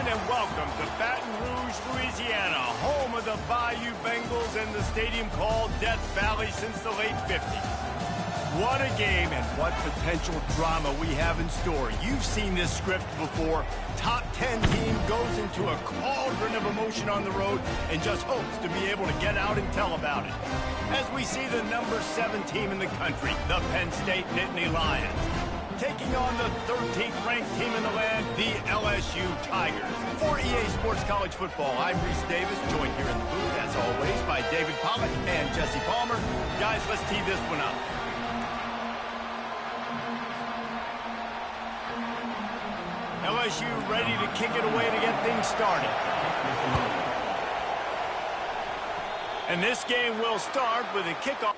everyone, and welcome to Baton Rouge, Louisiana, home of the Bayou Bengals and the stadium called Death Valley since the late 50s. What a game and what potential drama we have in store. You've seen this script before. Top 10 team goes into a cauldron of emotion on the road and just hopes to be able to get out and tell about it. As we see the number 7 team in the country, the Penn State Nittany Lions, taking on the 13th ranked team in the land, the LSU Tigers. For EA Sports College Football, I'm Reese Davis, joined here in the booth, as always, by David Pollack and Jesse Palmer. Guys, let's tee this one up. LSU ready to kick it away to get things started. And this game will start with a kickoff.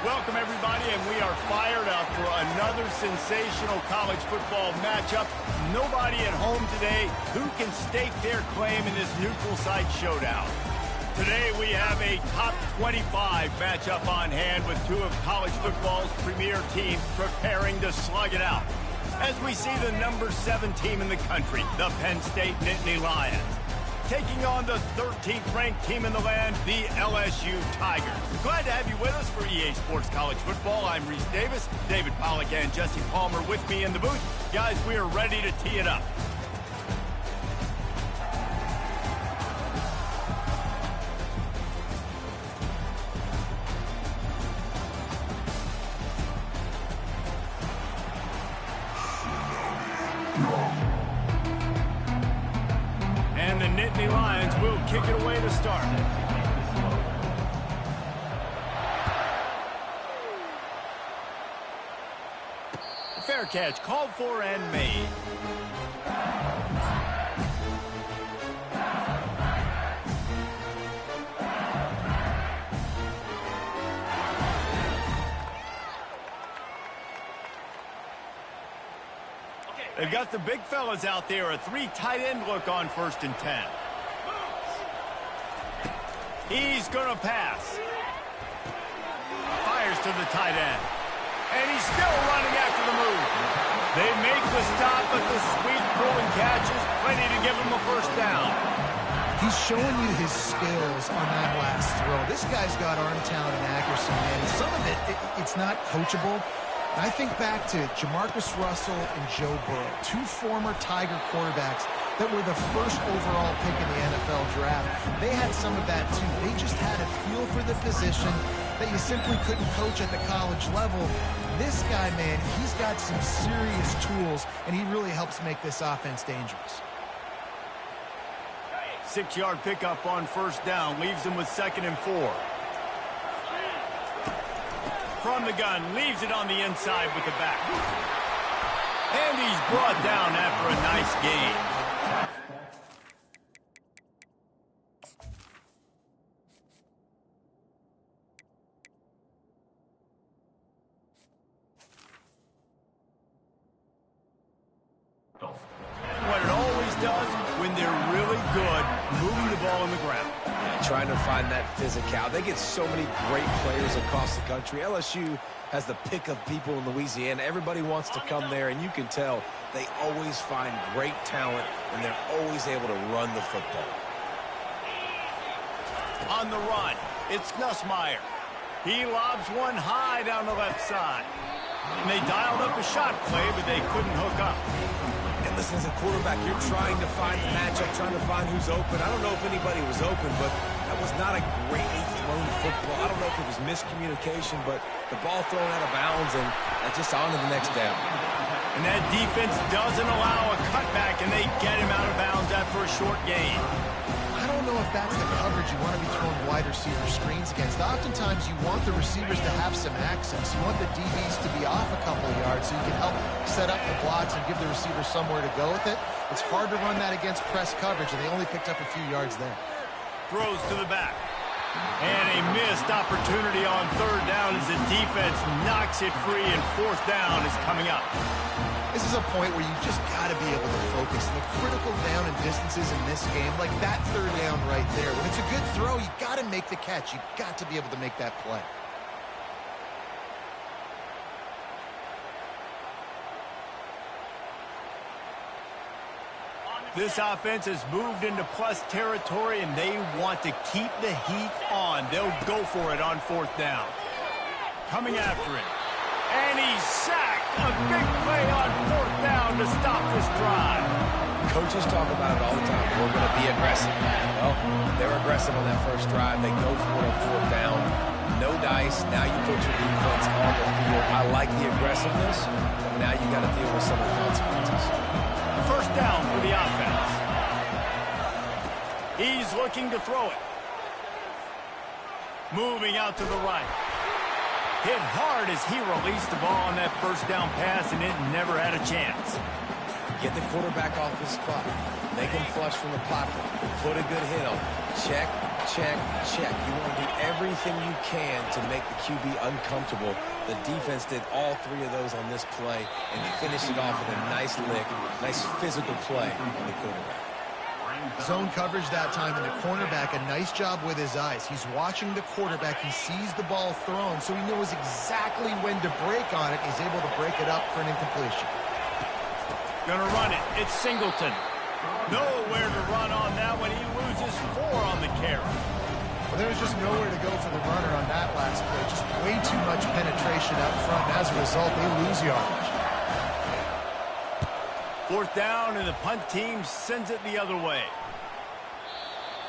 Welcome, everybody, and we are fired up for another sensational college football matchup. Nobody at home today who can stake their claim in this neutral site showdown. Today we have a top 25 matchup on hand with two of college football's premier teams preparing to slug it out. As we see the number 7 team in the country, the Penn State Nittany Lions, taking on the 13th ranked team in the land, the LSU Tigers. Glad to have you with us for EA Sports College Football. I'm Reese Davis, David Pollack and Jesse Palmer with me in the booth. Guys, we are ready to tee it up. And the Nittany Lions will kick it away to start. Fair catch, called for and made. They've got the big fellas out there, a 3 tight end look on 1st and 10. He's going to pass. Fires to the tight end. And he's still running after the move. They make the stop, but the sweet throwing catch is plenty to give him a 1st down. He's showing you his skills on that last throw. This guy's got arm talent and accuracy, man. And some of it's not coachable. And I think back to Jamarcus Russell and Joe Burrow, 2 former Tiger quarterbacks that were the 1st overall pick in the NFL draft. They had some of that, too. They just had a feel for the position that you simply couldn't coach at the college level. This guy, man, he's got some serious tools, and he really helps make this offense dangerous. 6-yard pickup on 1st down, leaves him with 2nd and 4. From the gun, leaves it on the inside with the back. And he's brought down after a nice gain. What it always does when they're really good, moving the ball on the ground. Yeah, trying to find that physicality. They get so many great players across the country. LSU has the pick of people in Louisiana. Everybody wants to come there, and you can tell they always find great talent, and they're always able to run the football. On the run, it's Nussmeier. He lobs one high down the left side. And they dialed up a shot play, but they couldn't hook up. And listen, as a quarterback, you're trying to find the matchup, trying to find who's open. I don't know if anybody was open, but that was not a greatly thrown football. I don't know if it was miscommunication, but the ball thrown out of bounds, and just on to the next down. And that defense doesn't allow a cutback, and they get him out of bounds after a short gain. I don't know if that's the coverage you want to be throwing wide receiver screens against. Oftentimes, you want the receivers to have some access. You want the DBs to be off a couple of yards so you can help set up the blocks and give the receiver somewhere to go with it. It's hard to run that against press coverage, and they only picked up a few yards there. Throws to the back. And a missed opportunity on 3rd down as the defense knocks it free, and 4th down is coming up. This is a point where you just got to be able to focus. And the critical down and distances in this game, like that 3rd down right there, when it's a good throw, you got to make the catch. You got to be able to make that play. This offense has moved into plus territory, and they want to keep the heat on. They'll go for it on 4th down. Coming after it. And he's sacked. A big play on 4th down to stop this drive. Coaches talk about it all the time. We're going to be aggressive. Well, they're aggressive on that 1st drive. They go for it on 4th down. No dice. Now you put your defense on the field. I like the aggressiveness, but now you got to deal with some of the consequences. 1st down for the offense. He's looking to throw it. Moving out to the right. Hit hard as he released the ball on that 1st down pass, and it never had a chance. Get the quarterback off his spot. Make him flush from the pocket. Put a good hit on him. Check, check, check. You want to do everything you can to make the QB uncomfortable. The defense did all 3 of those on this play and finished it off with a nice lick, nice physical play on the quarterback. Zone coverage that time, and the cornerback, a nice job with his eyes. He's watching the quarterback. He sees the ball thrown, so he knows exactly when to break on it. He's able to break it up for an incompletion. Gonna run it. It's Singleton. Nowhere to run on that one. He loses 4 on the carry. Well, there's just nowhere to go for the runner on that last play. Just way too much penetration up front. And as a result, they lose yardage. 4th down, and the punt team sends it the other way.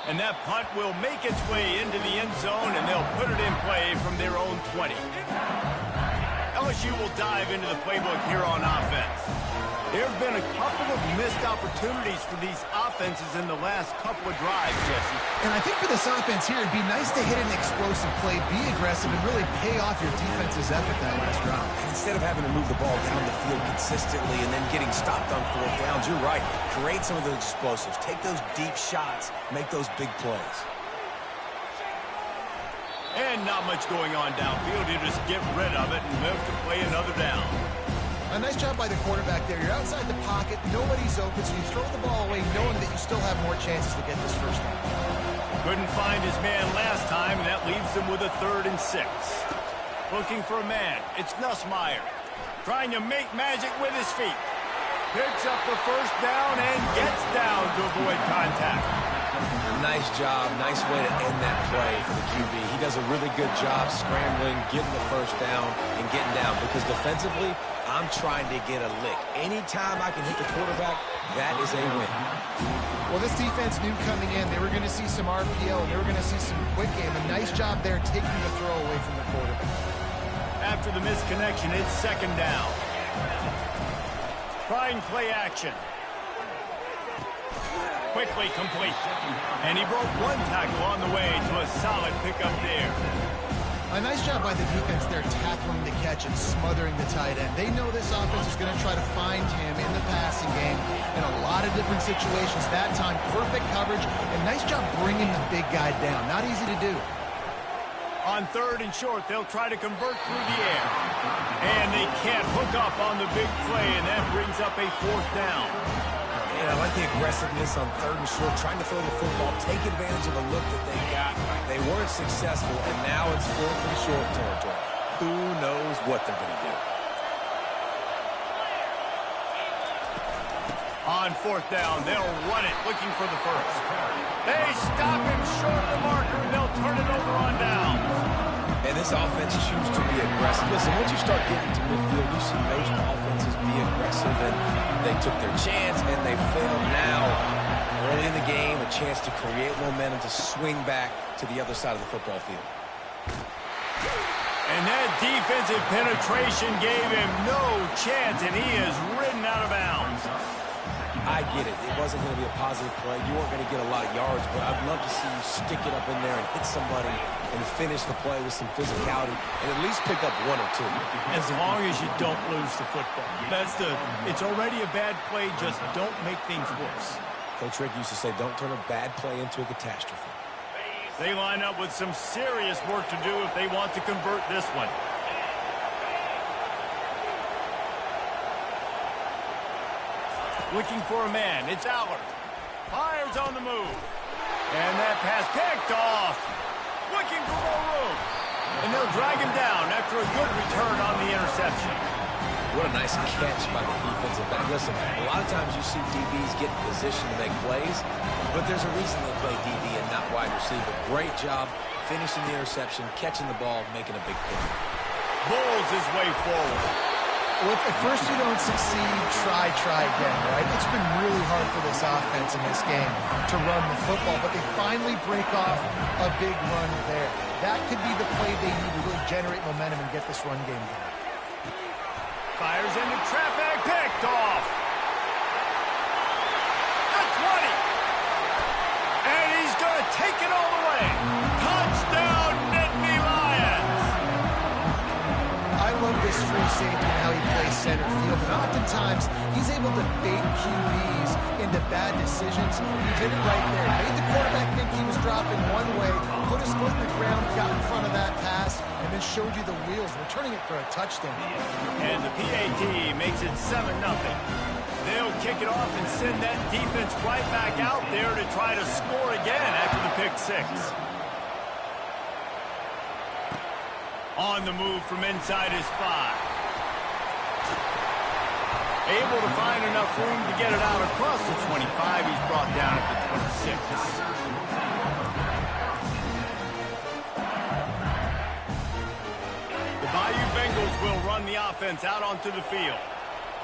And that punt will make its way into the end zone, and they'll put it in play from their own 20. LSU will dive into the playbook here on offense. There have been a couple of missed opportunities for these offenses in the last couple of drives, Jesse. And I think for this offense here, it'd be nice to hit an explosive play, be aggressive, and really pay off your defense's effort that last drive. And instead of having to move the ball down the field consistently and then getting stopped on 4th downs, you're right. Create some of those explosives. Take those deep shots. Make those big plays. And not much going on downfield. You just get rid of it and move to play another down. A nice job by the quarterback there. You're outside the pocket, nobody's open, so you throw the ball away knowing that you still have more chances to get this first down. Couldn't find his man last time, and that leaves him with a 3rd and 6. Looking for a man. It's Nussmeier. Trying to make magic with his feet. Picks up the first down and gets down to avoid contact. Nice job. Nice way to end that play for the QB. He does a really good job scrambling, getting the first down, and getting down. Because defensively, I'm trying to get a lick. Anytime I can hit the quarterback, that is a win. Well, this defense knew coming in they were going to see some RPO, and they were going to see some quick game. A nice job there taking the throw away from the quarterback. After the misconnection, it's 2nd down. Trying play action. Quickly complete. And he broke one tackle on the way to a solid pickup there. A nice job by the defense there tackling the catch and smothering the tight end. They know this offense is going to try to find him in the passing game in a lot of different situations. That time, perfect coverage, and nice job bringing the big guy down. Not easy to do. On 3rd and short, they'll try to convert through the air. And they can't hook up on the big play, and that brings up a 4th down. And I like the aggressiveness on 3rd and short, trying to throw the football, take advantage of a look that they got. They weren't successful, and now it's 4th and short territory. Who knows what they're going to do? On 4th down, they'll run it, looking for the first. They stop him short of the marker, and they'll turn it over on downs. And this offense chooses to be aggressive. Listen, once you start getting to midfield, you see most offenses be aggressive, and they took their chance, and they failed now. Early in the game, a chance to create momentum, to swing back to the other side of the football field. And that defensive penetration gave him no chance, and he is ridden out of bounds. I get it. It wasn't going to be a positive play. You weren't going to get a lot of yards, but I'd love to see you stick it up in there and hit somebody and finish the play with some physicality and at least pick up 1 or 2. As long as you don't lose the football. It's already a bad play, just don't make things worse. Coach Rick used to say, don't turn a bad play into a catastrophe. They line up with some serious work to do if they want to convert this one. Looking for a man. It's Allard. Fires on the move. And that pass picked off. Looking for more room. And they'll drag him down after a good return on the interception. What a nice catch by the defensive back. Listen, a lot of times you see DBs get in position to make plays, but there's a reason they play DB and not wide receiver. Great job finishing the interception, catching the ball, making a big play. Bulls his way forward. Well, if at first you don't succeed, try again, right? It's been really hard for this offense in this game to run the football, but they finally break off a big run there. That could be the play they need to really generate momentum and get this run game going. Fires into traffic, picked off. The 20. And he's going to take it all the way. Touchdown, Nittany Lions. I love this free safety and how he plays center field. And oftentimes, he's able to bait QBs into bad decisions. He did it right there. Made the quarterback think he was dropping one way, put his foot in the ground, got in front of that pass, and then showed you the wheels, returning it for a touchdown. And the PAT makes it 7-0. They'll kick it off and send that defense right back out there to try to score again after the pick 6. On the move from inside his 5. Able to find enough room to get it out across the 25. He's brought down at the 26. The Bayou Bengals will run the offense out onto the field.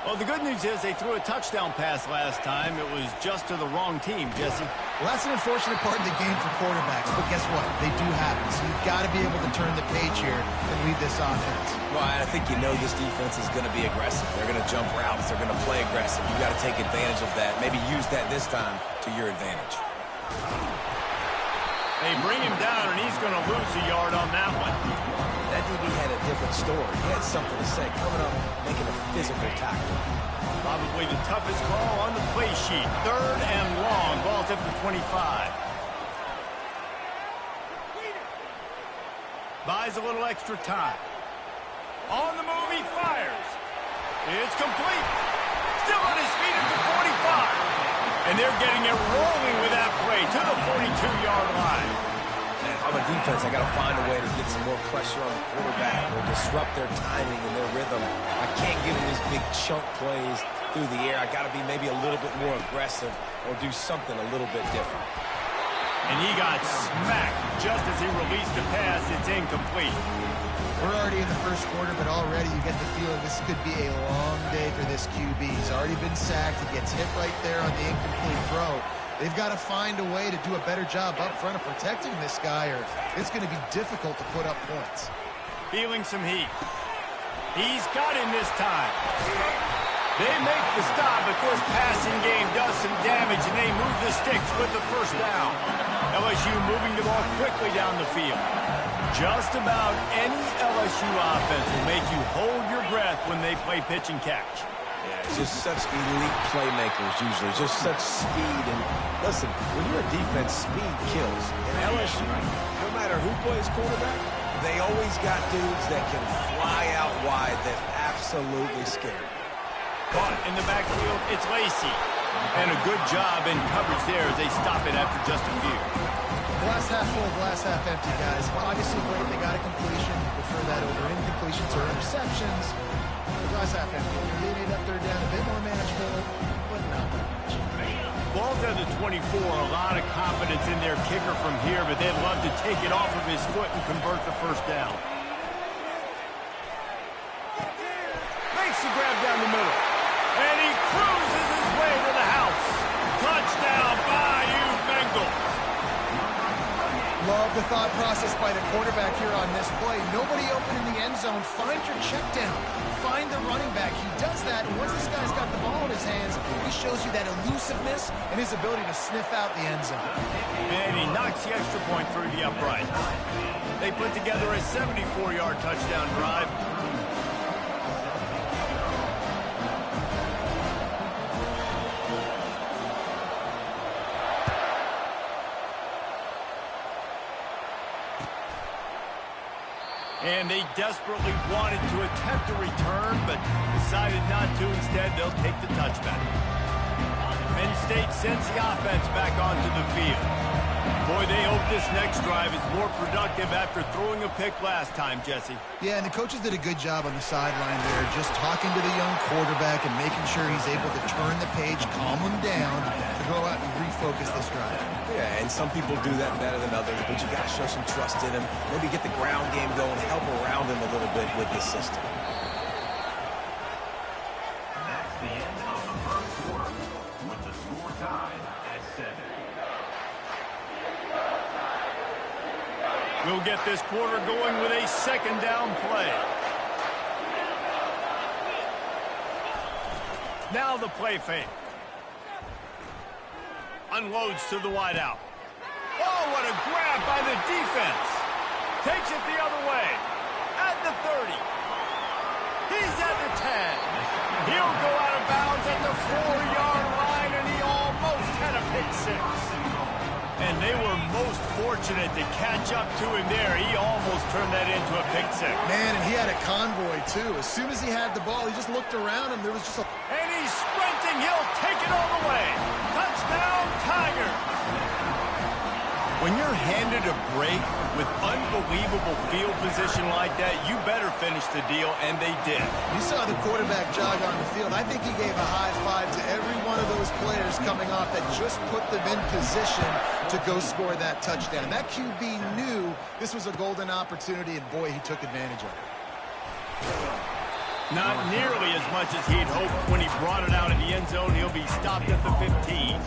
Well, the good news is they threw a touchdown pass last time. It was just to the wrong team, Jesse. Well, that's an unfortunate part of the game for quarterbacks, but guess what? They do happen, so you've got to be able to turn the page here and lead this offense. Well, I think you know this defense is going to be aggressive. They're going to jump routes. They're going to play aggressive. You've got to take advantage of that. Maybe use that this time to your advantage. They bring him down, and he's going to lose a yard on that one. That DB had a different story. He had something to say, coming up, making a physical tackle. Probably the toughest call on the play sheet. 3rd and long. Ball's at the 25. Buys a little extra time. On the move, he fires. It's complete. Still on his feet at the 45. And they're getting it rolling with that play to the 42-yard line. And if I'm a defense, I got to find a way to get some more pressure on the quarterback or disrupt their timing and their rhythm. I can't give them these big chunk plays through the air. I got to be maybe a little bit more aggressive or do something a little bit different. And he got smacked just as he released the pass. It's incomplete. We're already in the first quarter, but already you get the feeling this could be a long day for this QB. He's already been sacked. He gets hit right there on the incomplete throw. They've got to find a way to do a better job up front of protecting this guy, or it's going to be difficult to put up points. Feeling some heat. He's got him this time. They make the stop, but this passing game does some damage, and they move the sticks with the first down. LSU moving the ball quickly down the field. Just about any LSU offense will make you hold your breath when they play pitch and catch. Yeah, it's just such elite playmakers usually, just such speed. And listen, when you're a defense, speed kills. And LSU, no matter who plays quarterback, they always got dudes that can fly out wide that absolutely scare. Caught in the backfield, it's Lacey. And a good job in coverage there as they stop it after just a few. Glass half full, glass half empty, guys. Obviously great, they got a completion. Prefer that over incompletions or interceptions. Glass half empty. They made that third down a bit more manageable, but not that much. Ball's at the 24, a lot of confidence in their kicker from here, but they'd love to take it off of his foot and convert the first down. Makes the grab down the middle. And he cruises his way to the house. Touchdown, Bayou Bengals. Love the thought process by the quarterback here on this play. Nobody open in the end zone. Find your check down. Find the running back. He does that, and once this guy's got the ball in his hands, he shows you that elusiveness and his ability to sniff out the end zone. And he knocks the extra point through the uprights. They put together a 74-yard touchdown drive. And they desperately wanted to attempt a return, but decided not to. Instead, they'll take the touchback. Penn State sends the offense back onto the field. Boy, they hope this next drive is more productive after throwing a pick last time, Jesse. Yeah, and the coaches did a good job on the sideline there, just talking to the young quarterback and making sure he's able to turn the page, calm him down, to go out and refocus this drive. Yeah, and some people do that better than others, but you got to show some trust in him. Maybe get the ground game going, help around him a little bit with this system. That's the end of the first quarter, with the score tied at 7. We'll get this quarter going with a second down play. Now the play fake. Unloads to the wideout. Oh, what a grab by the defense. Takes it the other way. At the 30. He's at the 10. He'll go out of bounds at the 4-yard line, and he almost had a pick six. And they were most fortunate to catch up to him there. He almost turned that into a pick six. Man, and he had a convoy, too. As soon as he had the ball, he just looked around him. There was just a... And he's sprinting. He'll take it all the way. Touchdown, Tigers. When you're handed a break with unbelievable field position like that, you better finish the deal, and they did. You saw the quarterback jog on the field. I think he gave a high five to every one of those players coming off that just put them in position to go score that touchdown. That QB knew this was a golden opportunity, and boy, he took advantage of it. Not nearly as much as he'd hoped when he brought it out in the end zone. He'll be stopped at the 15.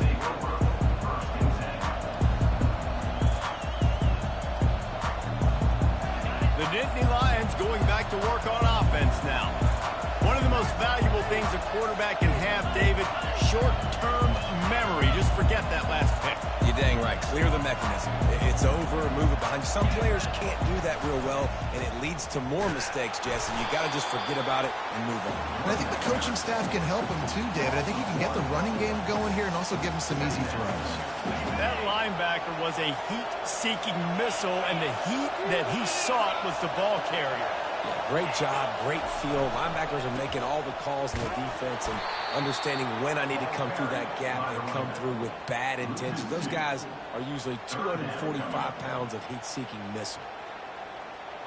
The Nittany Lions going back to work on offense now. One of the most valuable things a quarterback can have, David, short-term memory. Just forget that last pick. You're dang right. Clear the mechanism. It's over, move it behind you. Some players can't do that real well, and it leads to more mistakes, Jesse. You got to just forget about it and move on. And I think the coaching staff can help him too, David. I think he can get the running game going here and also give him some easy throws. That linebacker was a heat-seeking missile, and the heat that he sought was the ball carrier. Yeah, great job, great feel. Linebackers are making all the calls in the defense and understanding when I need to come through that gap and come through with bad intentions. Those guys are usually 245 pounds of heat-seeking missile.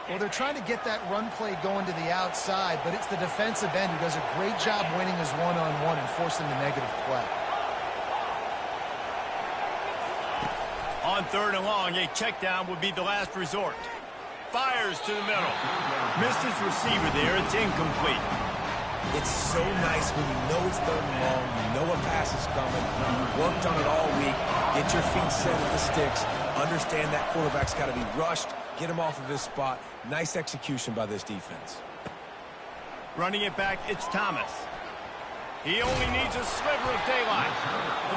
Well, they're trying to get that run play going to the outside, but it's the defensive end who does a great job winning his one-on-one and forcing the negative play. On 3rd and long, a check down would be the last resort. Fires to the middle. Missed his receiver there. It's incomplete. It's so nice when you know it's 3rd and long, you know a pass is coming, you worked on it all week, get your feet set at the sticks, understand that quarterback's got to be rushed, get him off of his spot. Nice execution by this defense. Running it back, it's Thomas. He only needs a sliver of daylight.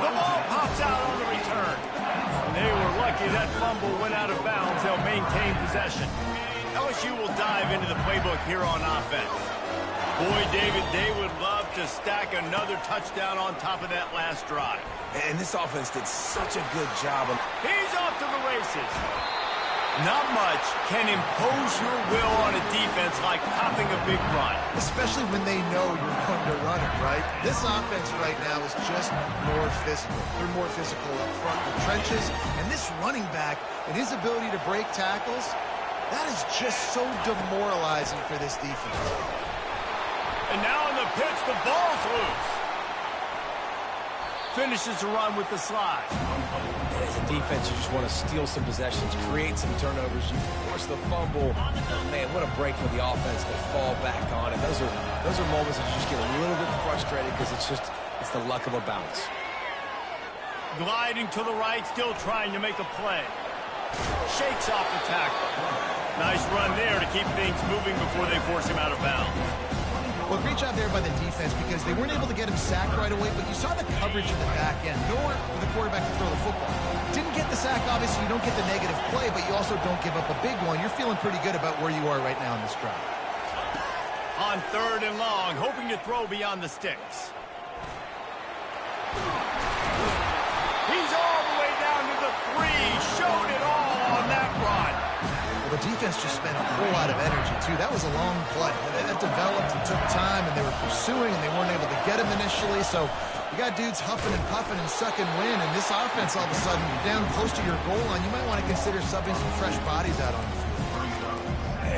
The ball pops out on the return. They were lucky that fumble went out of bounds. They'll maintain possession. LSU will dive into the playbook here on offense. Boy, David, they would love to stack another touchdown on top of that last drive. And this offense did such a good job. He's off to the races. Not much can impose your will on a defense like popping a big run. Especially when they know you're going to run it, right? This offense right now is just more physical. They're more physical up front in the trenches. And this running back and his ability to break tackles, that is just so demoralizing for this defense. And now on the pitch, the ball's loose. Finishes the run with the slide. As a defense, you just want to steal some possessions, create some turnovers. You force the fumble. Man, what a break for the offense to fall back on it. Those are moments that you just get a little bit frustrated because it's the luck of a bounce. Gliding to the right, still trying to make a play. Shakes off the tackle. Nice run there to keep things moving before they force him out of bounds. Well, great job there by the defense because they weren't able to get him sacked right away, but you saw the coverage in the back end. Nowhere for the quarterback to throw the football. Didn't get the sack, obviously. You don't get the negative play, but you also don't give up a big one. You're feeling pretty good about where you are right now in this drive. On 3rd and long, hoping to throw beyond the sticks. He's all the way down to the 3. Showed it all on that run. Well, the defense just spent a whole lot of energy, too. That was a long play. That developed and took time, and they were pursuing, and they weren't able to get him initially. So you got dudes huffing and puffing and sucking wind, and this offense, all of a sudden, you're down close to your goal line. You might want to consider subbing some fresh bodies out on the field.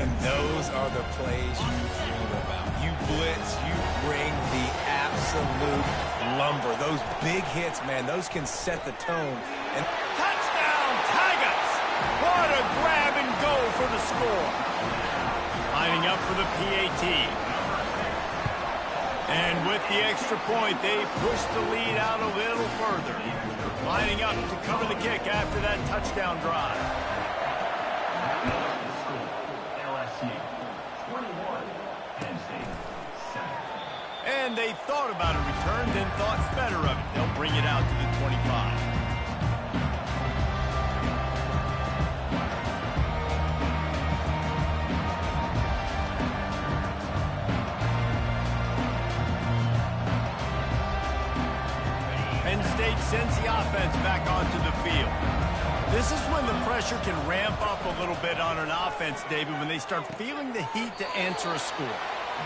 And those are the plays you dream about. You blitz, you bring the absolute lumber. Those big hits, man, those can set the tone. And touchdown, Tigers! What a grab and go for the score. Lining up for the PAT. And with the extra point, they push the lead out a little further. Lining up to cover the kick after that touchdown drive. LSU 21, Penn State 7. And they thought about a return, then thought better of it. They'll bring it out to the 25. Penn State sends the offense back onto the field. This is when the pressure can ramp up a little bit on an offense, David, when they start feeling the heat to answer a score.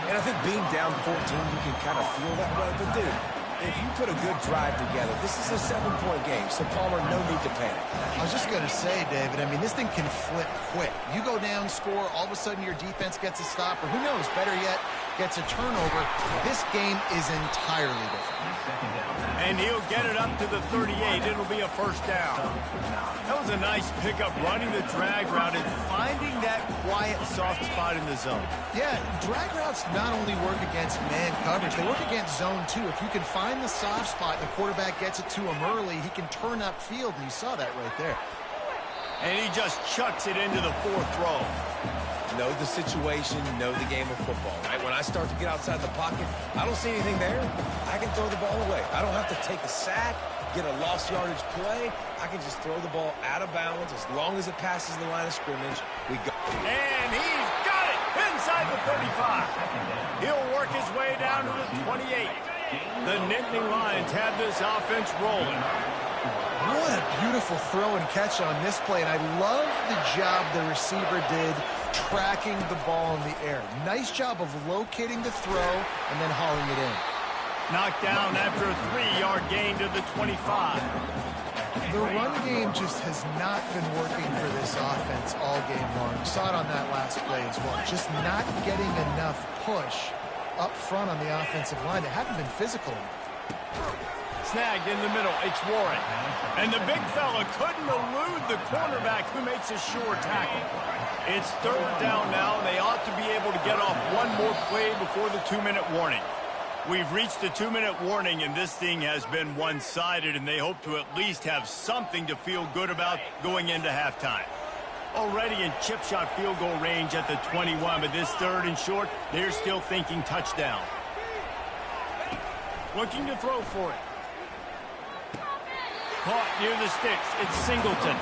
And I think being down 14, you can kind of feel that way. But, dude, if you put a good drive together, this is a 7-point game. So, Palmer, no need to panic. I was just going to say, David, I mean, this thing can flip quick. You go down, score, all of a sudden your defense gets a stop, or who knows, better yet, gets a turnover. This game is entirely different. And he'll get it up to the 38. It'll be a first down. That was a nice pickup, running the drag route and finding that quiet, soft spot in the zone. Yeah, drag routes not only work against man coverage, they work against zone too. If you can find the soft spot and the quarterback gets it to him early, he can turn upfield, and you saw that right there. And he just chucks it into the 4th row. Know the situation, know the game of football, right? When I start to get outside the pocket, I don't see anything there. I can throw the ball away. I don't have to take a sack, get a lost yardage play. I can just throw the ball out of bounds. As long as it passes the line of scrimmage, we go. And he's got it inside the 35. He'll work his way down to the 28. The Nittany Lions have this offense rolling. What a beautiful throw and catch on this play, and I love the job the receiver did tracking the ball in the air. Nice job of locating the throw and then hauling it in. Knocked down after a 3-yard gain to the 25. The run game just has not been working for this offense all game long. You saw it on that last play as well. Just not getting enough push up front on the offensive line. They haven't been physical. Snagged in the middle. It's Warren. And the big fella couldn't elude the cornerback who makes a sure tackle. It's 3rd down now, and they ought to be able to get off one more play before the 2-minute warning. We've reached the 2-minute warning, and this thing has been one-sided, and they hope to at least have something to feel good about going into halftime. Already in chip shot field goal range at the 21, but this 3rd and short, they're still thinking touchdown. Looking to throw for it. Caught near the sticks. It's Singleton.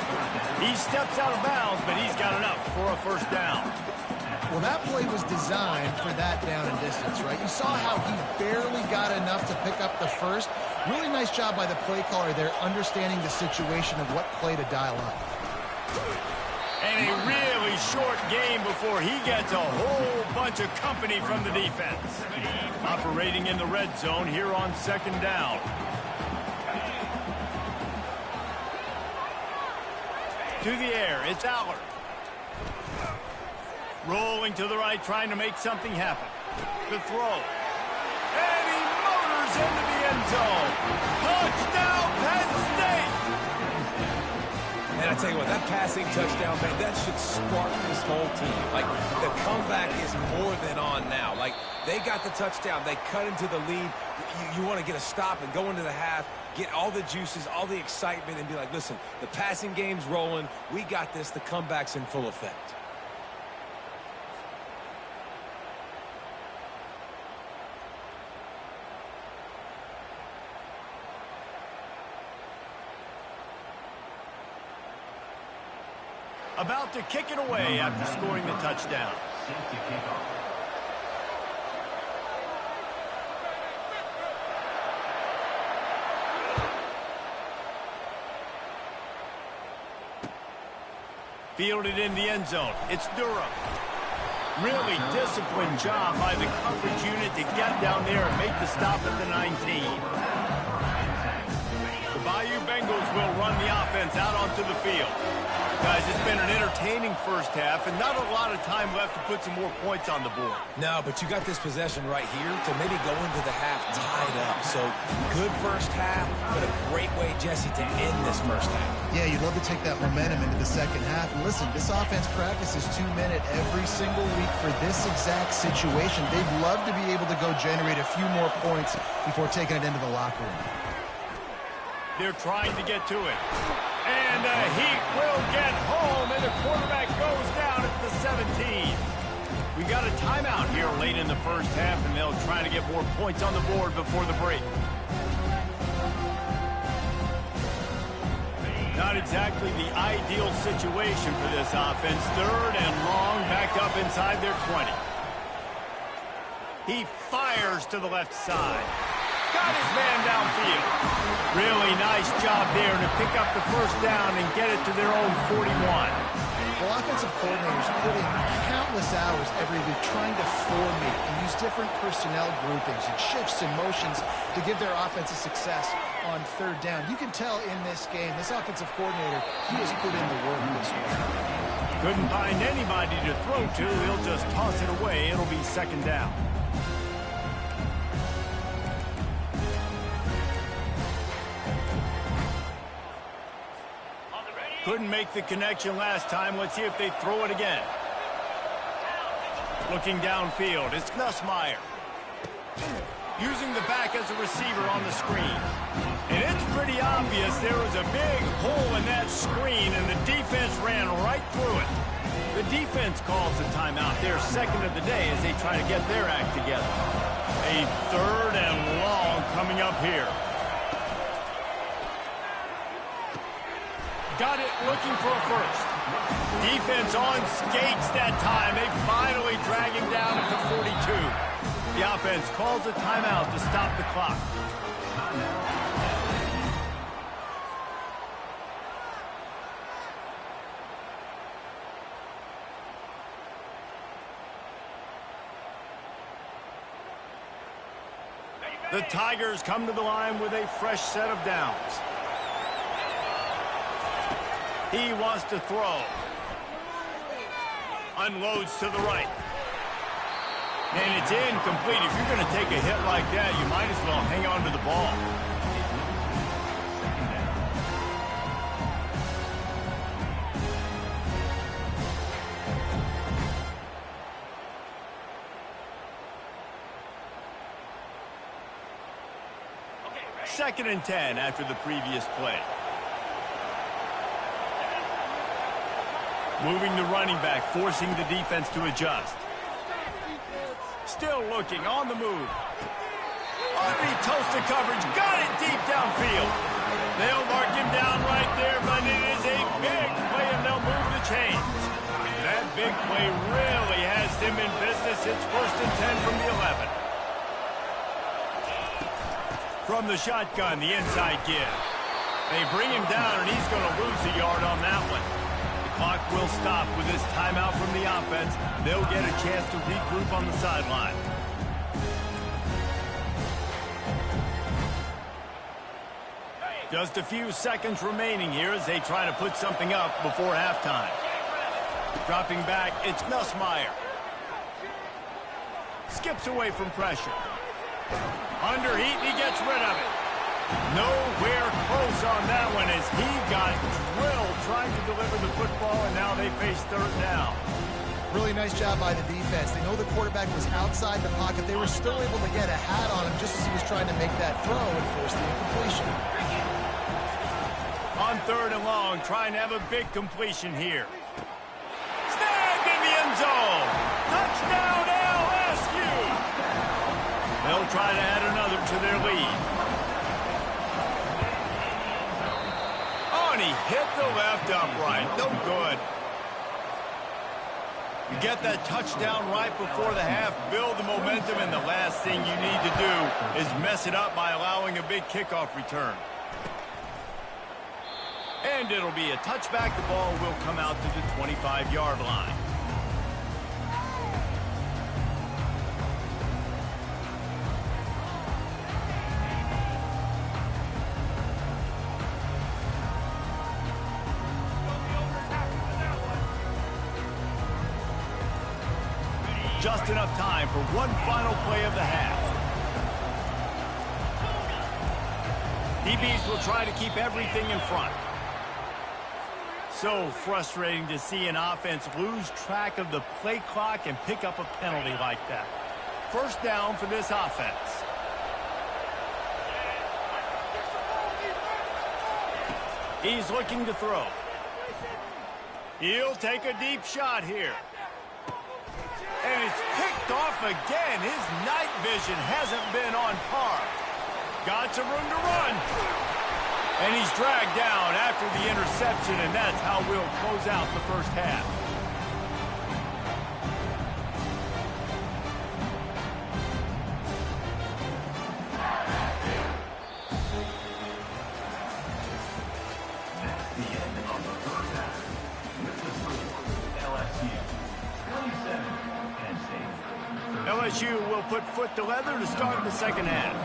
He steps out of bounds, but he's got enough for a 1st down. Well, that play was designed for that down and distance, right? You saw how he barely got enough to pick up the 1st. Really nice job by the play caller there, understanding the situation of what play to dial up. And a really short game before he gets a whole bunch of company from the defense. Operating in the red zone here on 2nd down. To the air, it's Allard. Rolling to the right, trying to make something happen. The throw. And he motors into the end zone. Touchdown, Penn State! And I tell you what, that passing touchdown, man, that should spark this whole team. Like, the comeback is more than on now. Like, they got the touchdown. They cut into the lead. You want to get a stop and go into the half, get all the juices, all the excitement, and be like, listen, the passing game's rolling. We got this. The comeback's in full effect. About to kick it away after scoring the touchdown. Fielded in the end zone. It's Durham. Really disciplined job by the coverage unit to get down there and make the stop at the 19. The Bayou Bengals will run the offense out onto the field. Guys, it's been an entertaining 1st half and not a lot of time left to put some more points on the board. No, but you got this possession right here to maybe go into the half tied up. So, good 1st half, but a great way, Jesse, to end this 1st half. Yeah, you'd love to take that momentum into the 2nd half. And listen, this offense practices 2-minute every single week for this exact situation. They'd love to be able to go generate a few more points before taking it into the locker room. They're trying to get to it. And the Heat will get home, and the quarterback goes down at the 17. We got a timeout here late in the 1st half, and they'll try to get more points on the board before the break. Not exactly the ideal situation for this offense. 3rd and long, back up inside their 20. He fires to the left side. Got his man downfield. Really nice job there to pick up the 1st down and get it to their own 41. Well, offensive coordinators put in countless hours every week trying to formate and use different personnel groupings and shifts and motions to give their offensive success on 3rd down. You can tell in this game, this offensive coordinator, he has put in the work this week. Couldn't find anybody to throw to. He'll just toss it away. It'll be 2nd down. Couldn't make the connection last time. Let's see if they throw it again. Looking downfield, it's Nussmeier. Using the back as a receiver on the screen. And it's pretty obvious there was a big hole in that screen, and the defense ran right through it. The defense calls the timeout, their 2nd of the day, as they try to get their act together. A 3rd and long coming up here. Got it, looking for a 1st. Defense on skates that time. They finally drag him down at the 42. The offense calls a timeout to stop the clock. The Tigers come to the line with a fresh set of downs. He wants to throw. Unloads to the right. And it's incomplete. If you're going to take a hit like that, you might as well hang on to the ball. Second and 10 after the previous play. Moving the running back, forcing the defense to adjust. Still looking, on the move. Underneath toasted coverage, got it deep downfield. They'll mark him down right there, but it is a big play, and they'll move the chains. That big play really has them in business. It's first and 10 from the 11. From the shotgun, the inside give. They bring him down, and he's going to lose a yard on that one. The clock will stop with this timeout from the offense. They'll get a chance to regroup on the sideline. Just a few seconds remaining here as they try to put something up before halftime. Dropping back, it's Nussmeier. Skips away from pressure. Under heat, and he gets rid of it. Nowhere close on that one as he got drilled trying to deliver the football, and now they face third down. Really nice job by the defense. They know the quarterback was outside the pocket. They were still able to get a hat on him just as he was trying to make that throw and force the incompletion. On third and long, trying to have a big completion here. Snagged in the end zone. Touchdown, LSU. They'll try to add another to their lead. Oh, and he hit the left upright. No good. You get that touchdown right before the half, build the momentum, and the last thing you need to do is mess it up by allowing a big kickoff return. And it'll be a touchback. The ball will come out to the 25-yard line. Just enough time for one final play of the half. DBs will try to keep everything in front. So frustrating to see an offense lose track of the play clock and pick up a penalty like that. First down for this offense. He's looking to throw. He'll take a deep shot here. And it's picked off again. His night vision hasn't been on par. Got some room to run. And he's dragged down after the interception, and that's how we'll close out the first half. That's the end of the first half. With the score, LSU 27 and 6. LSU will put foot to leather to start the second half.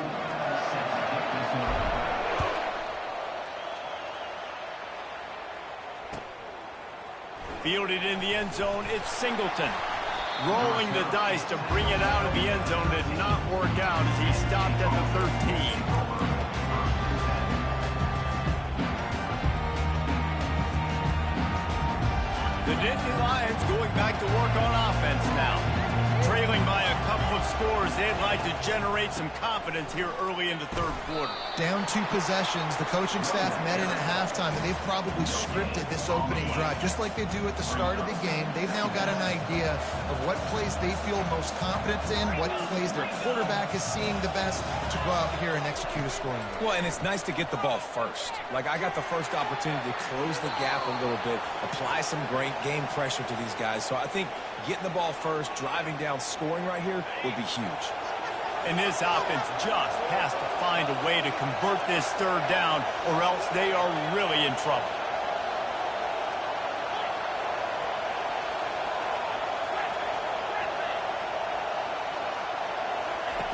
Fielded in the end zone, it's Singleton. Rolling the dice to bring it out of the end zone did not work out as he stopped at the 13. The Nittany Lions going back to work on offense now. Trailing by a couple of scores, they'd like to generate some confidence here early in the third quarter. Down 2 possessions, the coaching staff met in at halftime, and they've probably scripted this opening drive. Just like they do at the start of the game, they've now got an idea of what plays they feel most confident in, what plays their quarterback is seeing the best to go out here and execute a scoring game. Well, and it's nice to get the ball first. Like, I got the first opportunity to close the gap a little bit, apply some great game pressure to these guys. So I think getting the ball first, driving down, scoring right here would be huge. And this offense just has to find a way to convert this third down, or else they are really in trouble.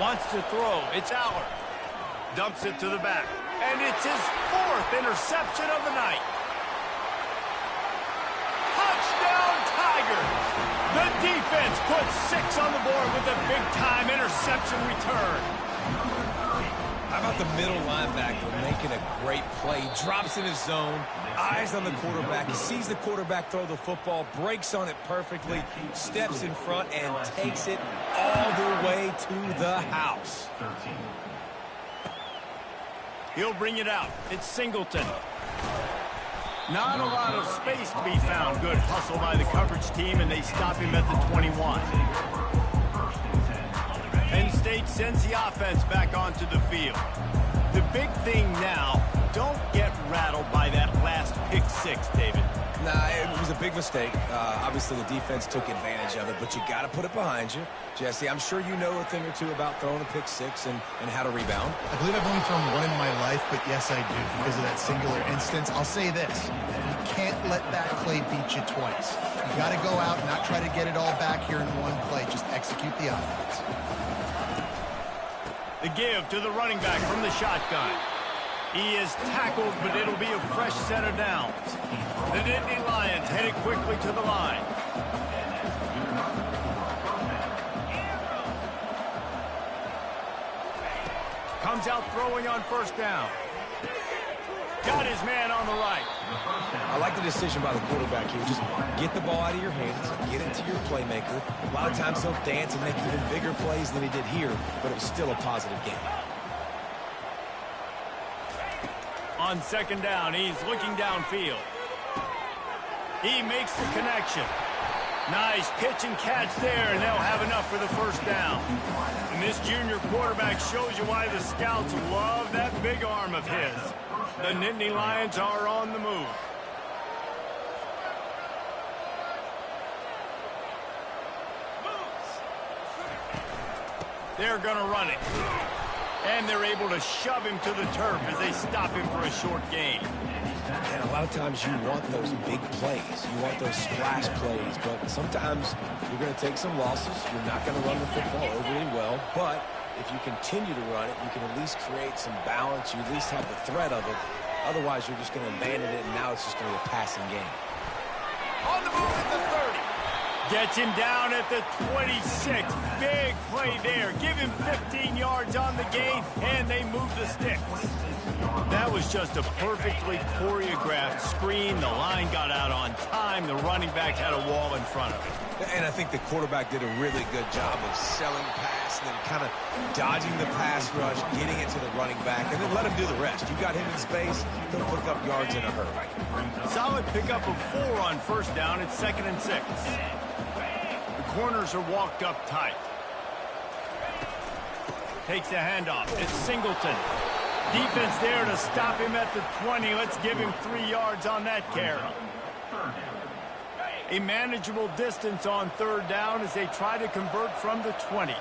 Wants to throw. It's Aller. Dumps it to the back. And it's his 4th interception of the night. Touchdown, Tigers! The defense puts 6 on the board with a big-time interception return. How about the middle linebacker making a great play? Drops in his zone, eyes on the quarterback. He sees the quarterback throw the football, breaks on it perfectly, steps in front, and takes it all the way to the house. He'll bring it out. It's Singleton. Not a lot of space to be found. Good hustle by the coverage team, and they stop him at the 21. Penn State sends the offense back onto the field. The big thing now, don't get rattled by that last pick 6, David. Nah, it was a big mistake. Obviously, the defense took advantage of it, but you got to put it behind you. Jesse, I'm sure you know a thing or two about throwing a pick 6 and how to rebound. I believe I've only thrown one in my life, but yes, I do. Because of that singular instance, I'll say this. You can't let that play beat you twice. You got to go out and not try to get it all back here in one play. Just execute the offense. The give to the running back from the shotgun. He is tackled, but it'll be a fresh set of downs. The Nittany Lions headed quickly to the line. Comes out throwing on 1st down. Got his man on the right. I like the decision by the quarterback here. Just get the ball out of your hands, get it to your playmaker. A lot of times he'll dance and make even bigger plays than he did here, but it was still a positive game. On 2nd down, he's looking downfield. He makes the connection. Nice pitch and catch there, and they'll have enough for the 1st down. And this junior quarterback shows you why the scouts love that big arm of his. The Nittany Lions are on the move. They're going to run it. And they're able to shove him to the turf as they stop him for a short gain. And a lot of times you want those big plays. You want those splash plays. But sometimes you're going to take some losses. You're not going to run the football overly well. But if you continue to run it, you can at least create some balance. You at least have the threat of it. Otherwise, you're just going to abandon it, and now it's just going to be a passing game. On the move at the 30. Gets him down at the 26. Big play there. Give him 15 yards on the gain, and they move the sticks. That was just a perfectly choreographed screen. The line got out on time. The running back had a wall in front of him. And I think the quarterback did a really good job of selling pass and then kind of dodging the pass rush, getting it to the running back, and then let him do the rest. You got him in space, he'll pick up yards in a hurry. Solid pickup of 4 on 1st down. It's 2nd and 6. The corners are walked up tight. Takes the handoff. It's Singleton. Defense there to stop him at the 20. Let's give him 3 yards on that carry. A manageable distance on 3rd down as they try to convert from the 20.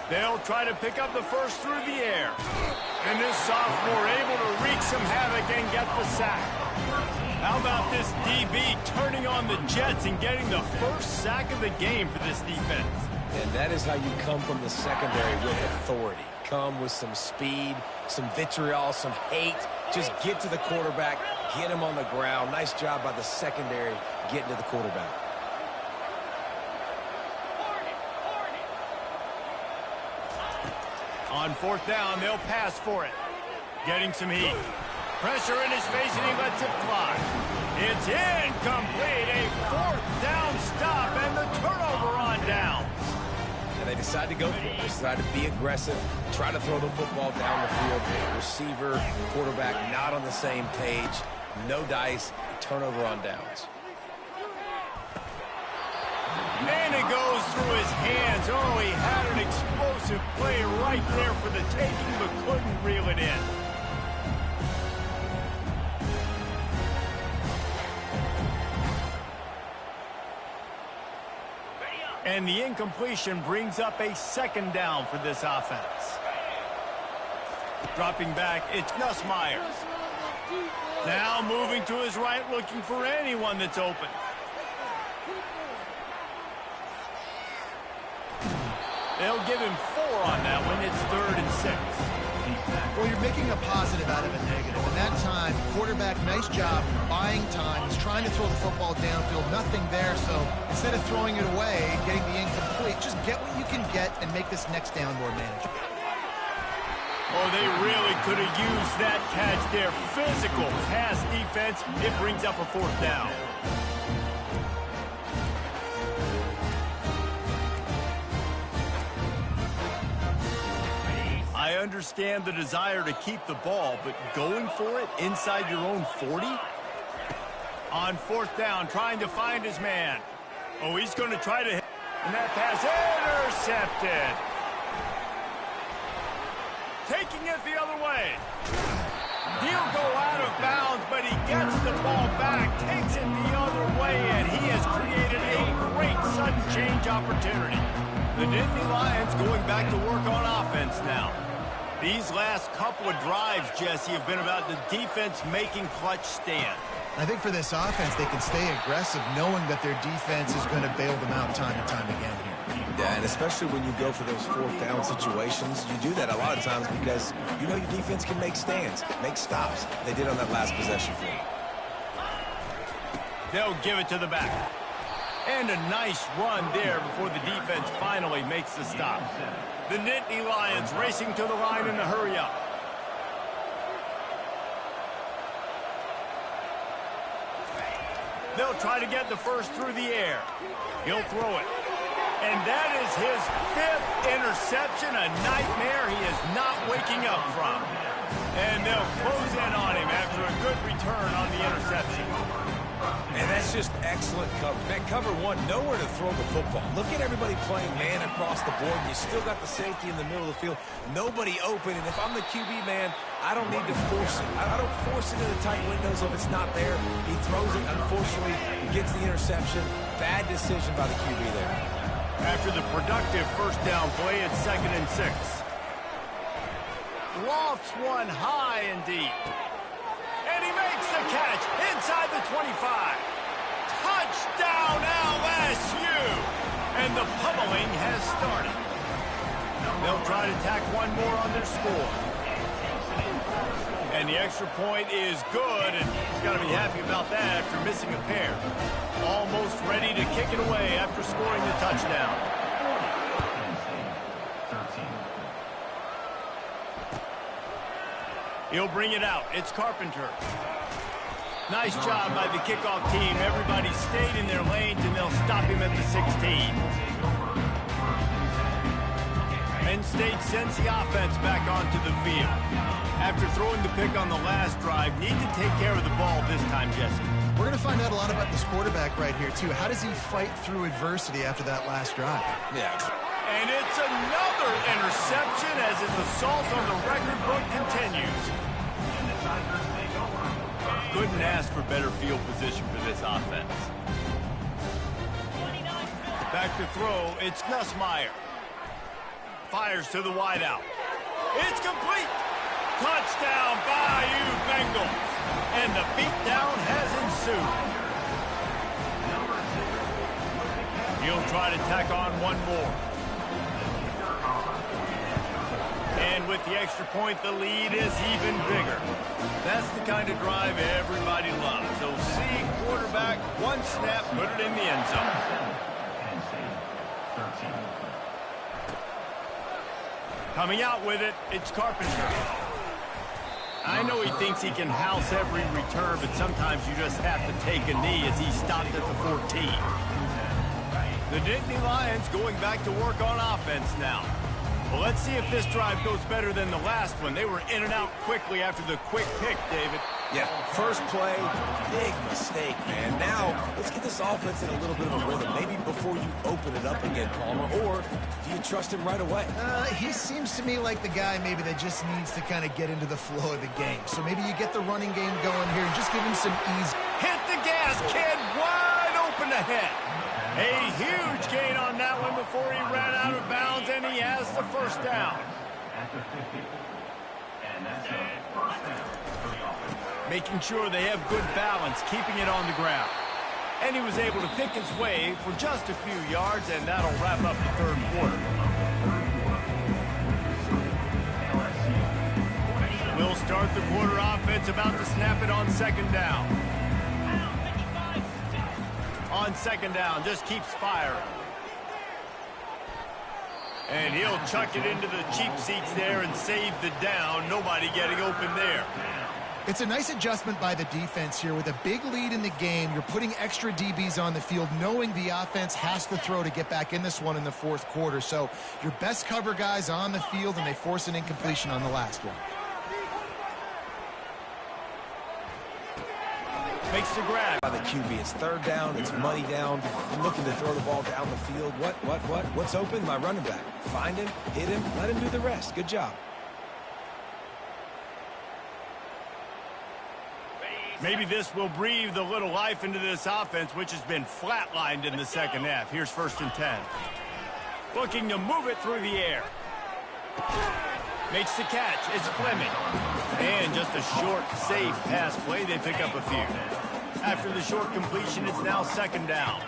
They'll try to pick up the 1st through the air. And this sophomore able to wreak some havoc and get the sack. How about this DB turning on the Jets and getting the 1st sack of the game for this defense? And that is how you come from the secondary with authority. Come with some speed, some vitriol, some hate. Just get to the quarterback, get him on the ground. Nice job by the secondary getting to the quarterback. On 4th down, they'll pass for it. Getting some heat. Pressure in his face, and he lets it fly. It's incomplete. A 4th down stop, and the turnover on downs. And they decide to go for it. They decide to be aggressive, try to throw the football down the field. Receiver, quarterback not on the same page. No dice. Turnover on downs. And it goes through his hands. Oh, he had an explosive play right there for the taking, but couldn't reel it in. And the incompletion brings up a 2nd down for this offense. Dropping back, it's Nussmeier. Now moving to his right, looking for anyone that's open. They'll give him 4 on that one. It's 3rd and 6. Well, you're making a positive out of a negative. And that time, quarterback, nice job buying time. He's trying to throw the football downfield. Nothing there. So instead of throwing it away and getting the incomplete, just get what you can get and make this next down more manageable. Oh, they really could have used that catch there. Physical pass defense. It brings up a 4th down. I understand the desire to keep the ball, but going for it inside your own 40? On 4th down, trying to find his man. Oh, he's going to try to hit. And that pass intercepted. Taking it the other way. He'll go out of bounds, but he gets the ball back, takes it the other way, and he has created a great sudden change opportunity. The Nittany Lions going back to work on offense now. These last couple of drives, Jesse, have been about the defense making clutch stand. I think for this offense, they can stay aggressive knowing that their defense is going to bail them out time and time again here. Yeah, and especially when you go for those 4th down situations, you do that a lot of times because you know your defense can make stands, make stops. They did on that last possession for you. They'll give it to the back. And a nice run there before the defense finally makes the stop. The Nittany Lions racing to the line in a hurry-up. They'll try to get the first through the air. He'll throw it. And that is his 5th interception, a nightmare he is not waking up from. And they'll close in on him after a good return on the interception. And that's just excellent coverage. Man, cover 1, nowhere to throw the football. Look at everybody playing man across the board. You still got the safety in the middle of the field. Nobody open. And if I'm the QB, man, I don't need to force it. I don't force it into tight windows if it's not there. He throws it, unfortunately, gets the interception. Bad decision by the QB there. After the productive 1st down play, it's 2nd and 6. Lofts one high and deep. And he makes the catch inside the 25. Touchdown LSU! And the pummeling has started. They'll try to tack one more on their score. And the extra point is good, and he's got to be happy about that after missing a pair. Almost ready to kick it away after scoring the touchdown. He'll bring it out. It's Carpenter. Nice job by the kickoff team. Everybody stayed in their lanes, and they'll stop him at the 16. Penn State sends the offense back onto the field. After throwing the pick on the last drive, need to take care of the ball this time, Jesse. We're going to find out a lot about this quarterback right here, too. How does he fight through adversity after that last drive? Yeah. And it's another interception as his assault on the record book continues. Couldn't ask for better field position for this offense. Back to throw, it's Nussmeier. Fires to the wideout. It's complete. Touchdown, Bayou Bengals. And the beatdown has ensued. He'll try to tack on one more. And with the extra point, the lead is even bigger. That's the kind of drive everybody loves. So see quarterback, one snap, put it in the end zone. Coming out with it, it's Carpenter. I know he thinks he can house every return, but sometimes you just have to take a knee as he stopped at the 14. The Nittany Lions going back to work on offense now. Well, let's see if this drive goes better than the last one. They were in and out quickly after the quick pick, David. Yeah, first play, big mistake, man. Now, let's get this offense in a little bit of a rhythm. Maybe before you open it up again, Palmer, or do you trust him right away? He seems to me like the guy maybe that just needs to kind of get into the flow of the game. So maybe you get the running game going here and just give him some ease. Hit the gas, kid, wide open ahead. A huge gain on that one before he ran out of bounds, and he has the first down. At the 50. And And that's a first down for the offense. Making sure they have good balance, keeping it on the ground. And he was able to pick his way for just a few yards, and that'll wrap up the third quarter. We'll start the quarter offense, about to snap it on second down. On second down, just keeps firing. And he'll chuck it into the cheap seats there and save the down. Nobody getting open there. It's a nice adjustment by the defense here. With a big lead in the game, you're putting extra DBs on the field, knowing the offense has to throw to get back in this one in the fourth quarter. So your best cover guys on the field, and they force an incompletion on the last one. Makes the grab. By the QB, it's third down, it's money down. I'm looking to throw the ball down the field. What's open? My running back. Find him, hit him, let him do the rest. Good job. Maybe this will breathe a little life into this offense, which has been flatlined in the second half. Here's 1st and 10. Looking to move it through the air. Makes the catch. It's Fleming. And just a short, safe pass play. They pick up a few. After the short completion, it's now second down.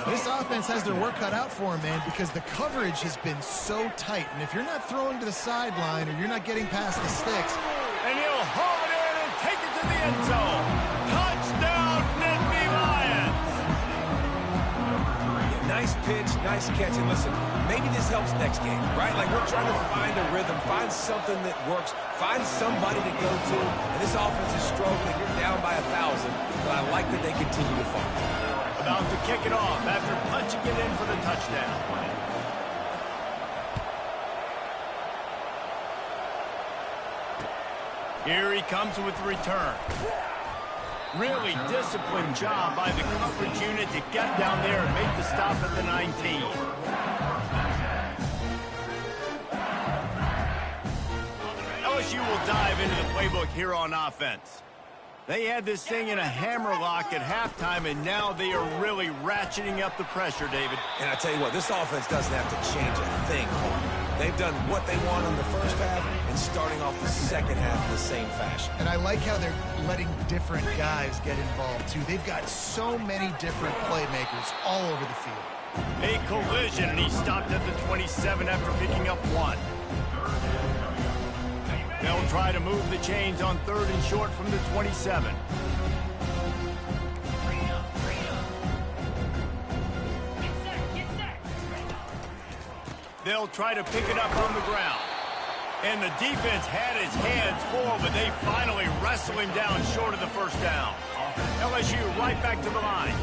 This offense has their work cut out for them, man, because the coverage has been so tight. And if you're not throwing to the sideline or you're not getting past the sticks. And he'll haul it in and take it to the end zone. Touchdown, Nittany Lions. Nice pitch, nice catch. And listen, maybe this helps next game, right? Like, we're trying to find a rhythm, find something that works, find somebody to go to. And this offense is struggling. You're down by 1,000, but I like that they continue to fight. About to kick it off after punching it in for the touchdown. Here he comes with the return. Really disciplined job by the coverage unit to get down there and make the stop at the 19. LSU will dive into the playbook here on offense. They had this thing in a hammerlock at halftime, and now they are really ratcheting up the pressure, David. And I tell you what, this offense doesn't have to change a thing. They've done what they want in the first half and starting off the second half in the same fashion. And I like how they're letting different guys get involved, too. They've got so many different playmakers all over the field. A collision, and he stopped at the 27 after picking up one. They'll try to move the chains on 3rd and short from the 27. They'll try to pick it up on the ground. And the defense had his hands full, but they finally wrestle him down short of the first down. LSU right back to the line.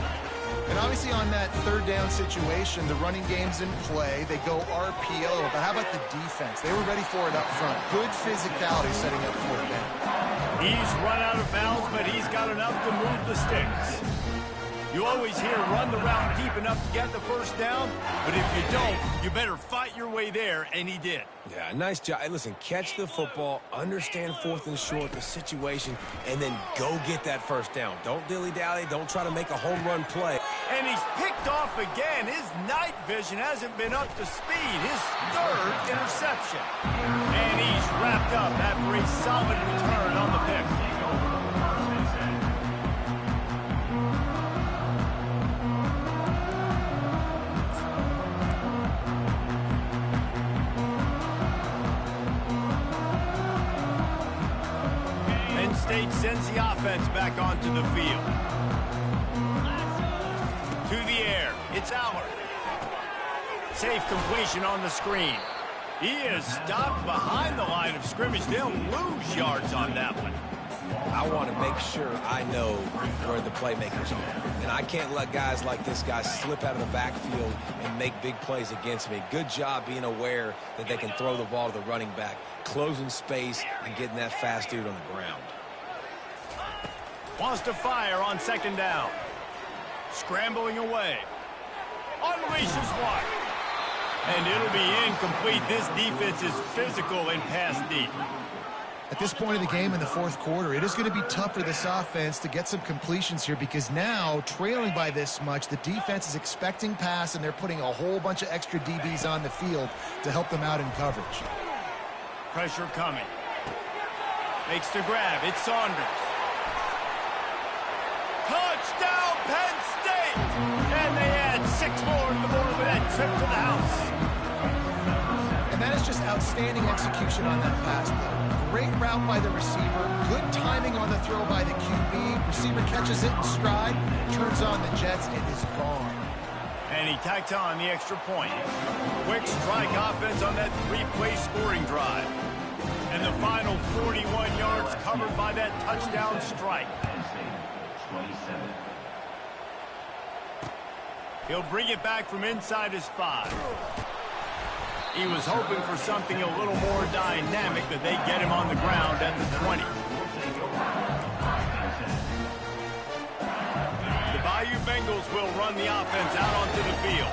And obviously on that 3rd down situation, the running game's in play. They go RPO, but how about the defense? They were ready for it up front. Good physicality setting up 4th down. He's run out of bounds, but he's got enough to move the sticks. You always hear run the route deep enough to get the first down, but if you don't, you better fight your way there, and he did. Yeah, nice job. Hey, listen, catch the football, understand 4th and short, the situation, and then go get that first down. Don't dilly-dally. Don't try to make a home run play. And he's picked off again. His night vision hasn't been up to speed. His 3rd interception. And he's wrapped up after a solid return on the pick. State sends the offense back onto the field. To the air, it's Allard. Safe completion on the screen. He is stopped behind the line of scrimmage. They'll lose yards on that one. I want to make sure I know where the playmakers are. And I can't let guys like this guy slip out of the backfield and make big plays against me. Good job being aware that they can throw the ball to the running back, closing space, and getting that fast dude on the ground. Wants to fire on 2nd down. Scrambling away. Unleashes one. And it'll be incomplete. This defense is physical and pass deep. At this point of the game in the 4th quarter, it is going to be tough for this offense to get some completions here, because now, trailing by this much, the defense is expecting pass, and they're putting a whole bunch of extra DBs on the field to help them out in coverage. Pressure coming. Makes the grab. It's Saunders. Touchdown, Penn State! And they add 6 more to the board with that trip to the house. And that is just outstanding execution on that pass, though. Great route by the receiver. Good timing on the throw by the QB. Receiver catches it in stride, turns on the jets, and is gone. And he tacks on the extra point. Quick strike offense on that 3-play scoring drive. And the final 41 yards covered by that touchdown strike. 27. He'll bring it back from inside his 5. He was hoping for something a little more dynamic, but they get him on the ground at the 20. The Bayou Bengals will run the offense out onto the field.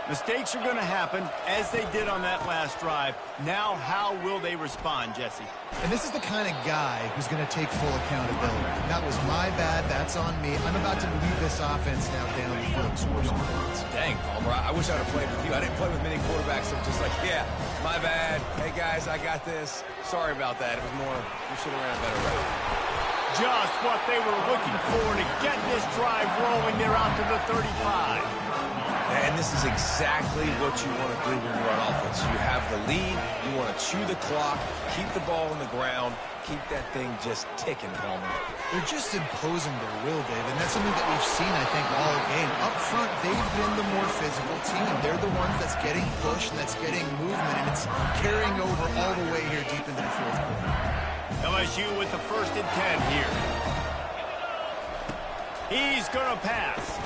Mistakes are going to happen, as they did on that last drive. Now, how will they respond, Jesse? And this is the kind of guy who's going to take full accountability. That was my bad. That's on me. I'm about to lead this offense now down the field and score some points. Dang, Palmer, I wish I'd have played with you. I didn't play with many quarterbacks that were just like, yeah, my bad. Hey, guys, I got this. Sorry about that. It was more, you should have ran a better route. Just what they were looking for to get this drive rolling. They're out to the 35. And this is exactly what you want to do when you're on offense. You have the lead, you want to chew the clock, keep the ball on the ground, keep that thing just ticking, Palmer. They're just imposing their will, Dave, and that's something that we've seen, I think, all game. Up front, they've been the more physical team. They're the ones that's getting pushed and that's getting movement, and it's carrying over all the way here deep into the fourth quarter. LSU with the 1st and 10 here. He's going to pass.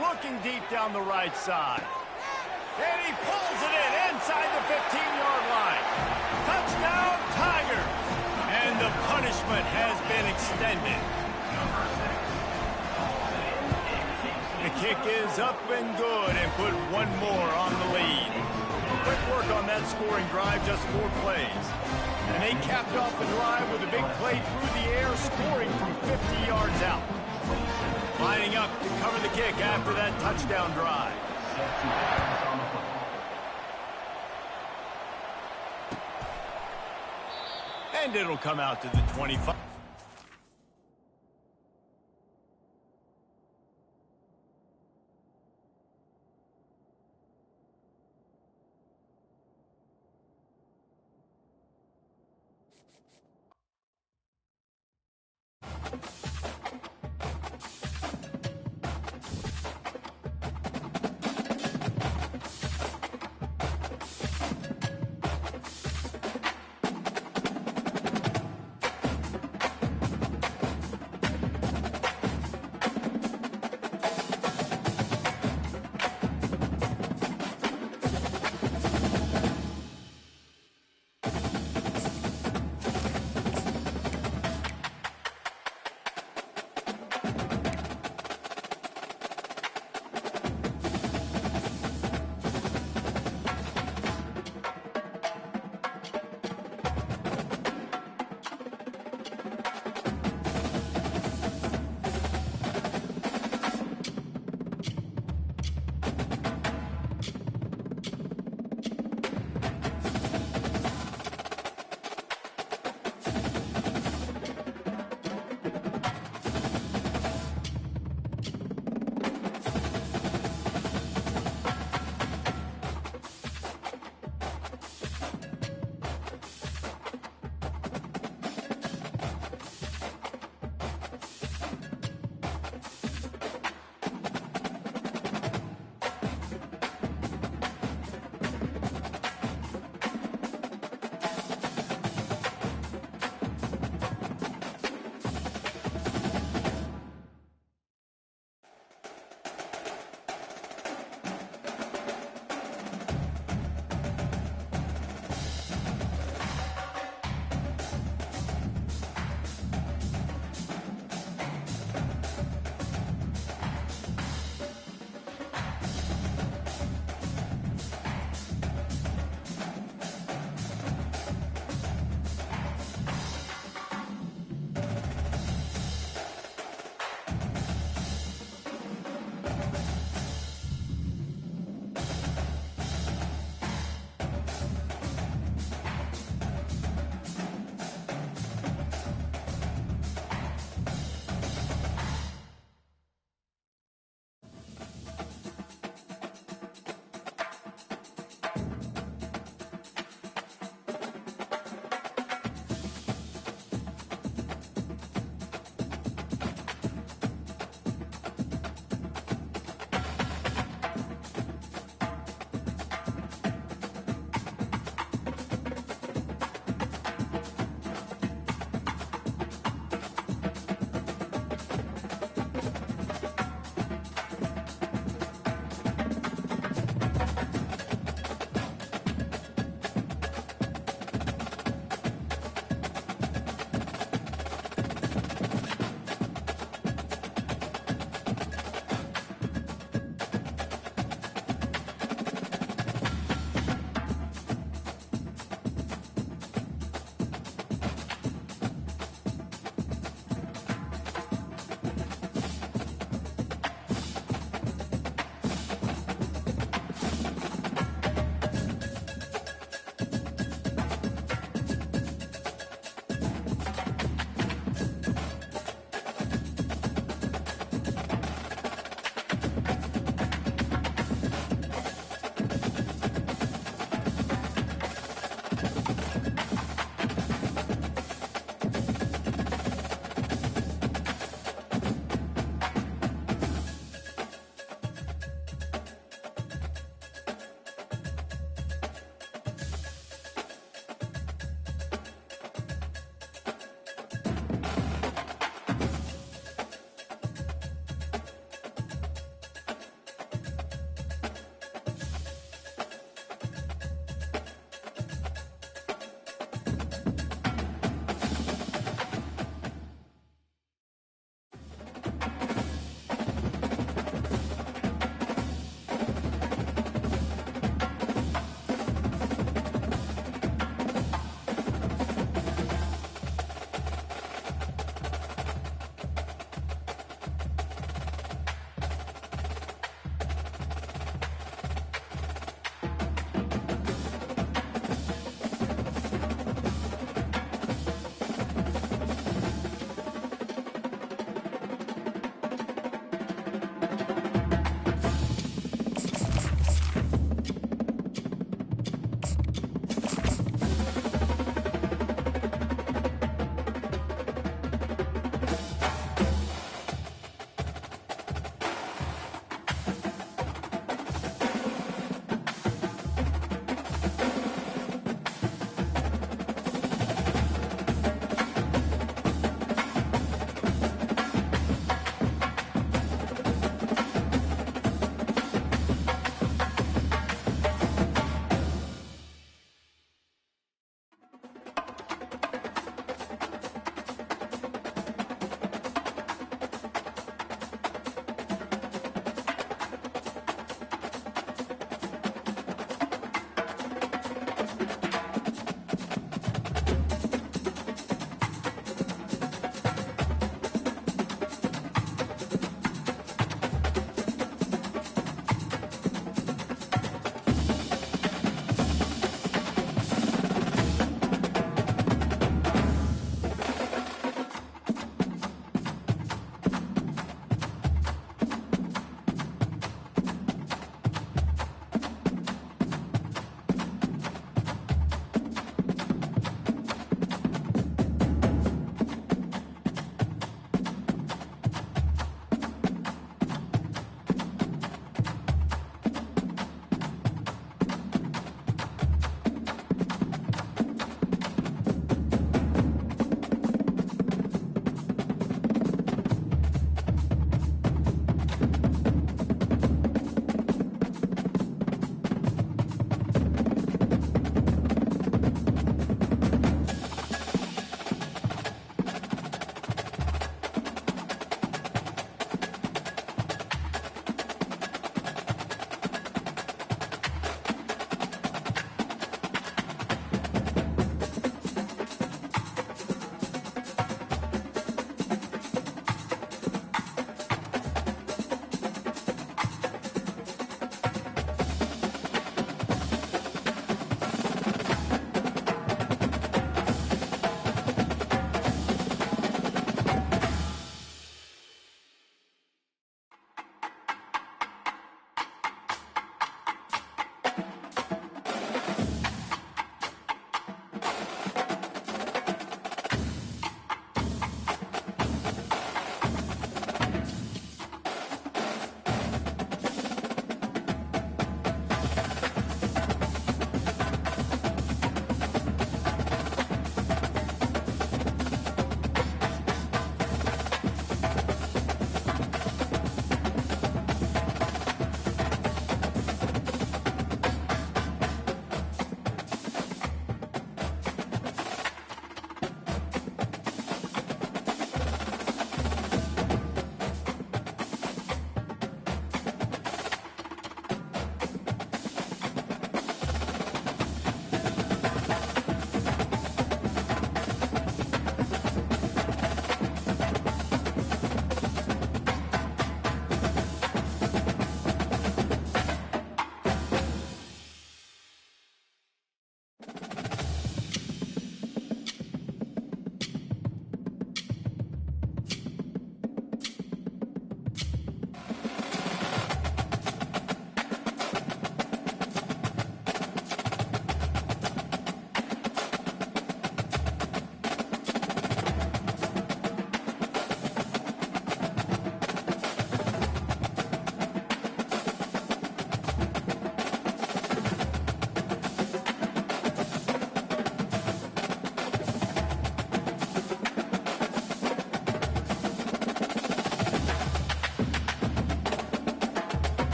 Looking deep down the right side. And he pulls it in inside the 15-yard line. Touchdown, Tiger. And the punishment has been extended. The kick is up and good and put one more on the lead. Quick work on that scoring drive, just 4 plays. And they capped off the drive with a big play through the air, scoring from 50 yards out. Lining up to cover the kick after that touchdown drive. And it'll come out to the 25.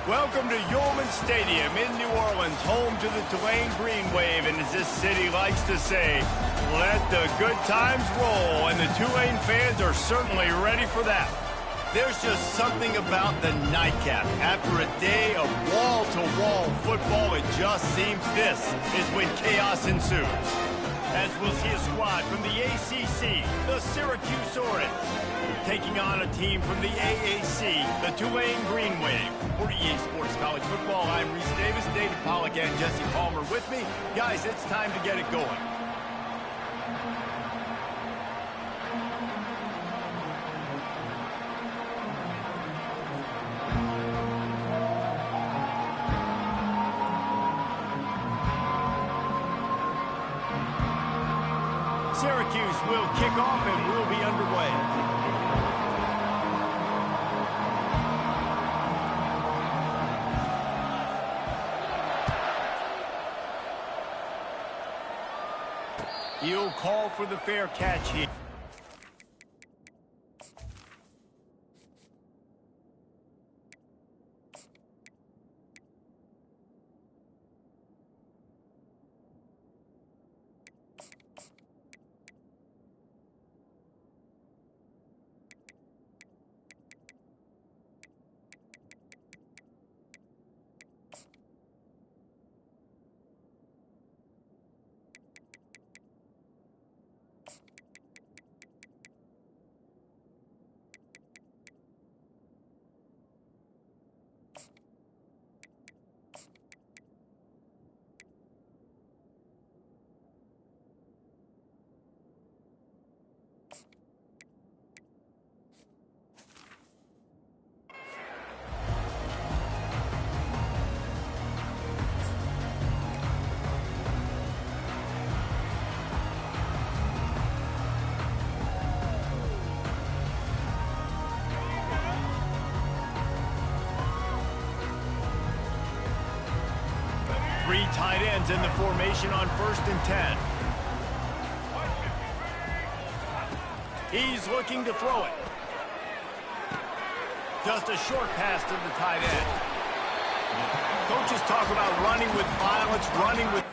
Welcome to Yulman Stadium in New Orleans, home to the Tulane Green Wave, and as this city likes to say, let the good times roll, and the Tulane fans are certainly ready for that. There's just something about the nightcap. After a day of wall-to-wall football, it just seems this is when chaos ensues. As we'll see a squad from the ACC, the Syracuse Orange, taking on a team from the AAC, the Tulane Green Wave. For EA Sports College Football, I'm Reese Davis, David Pollack, and Jesse Palmer with me. Guys, it's time to get it going. Syracuse will kick off and we'll be underway. He'll call for the fair catch here. Three tight ends in the formation on 1st and 10. He's looking to throw it. Just a short pass to the tight end. Coaches talk about running with violence, running with...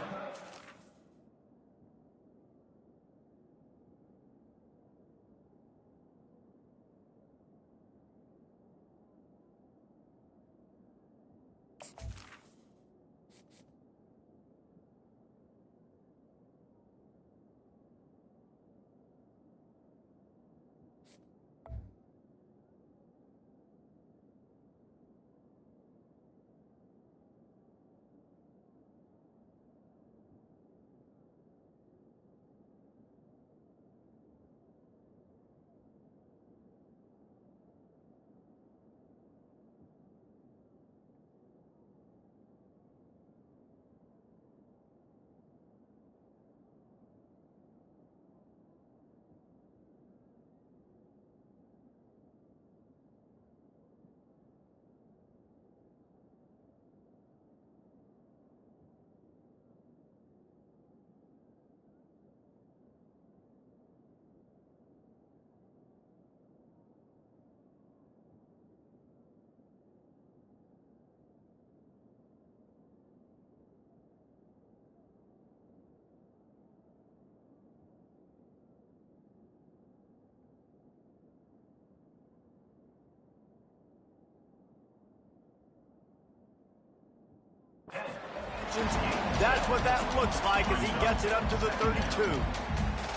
That's what that looks like as he gets it up to the 32.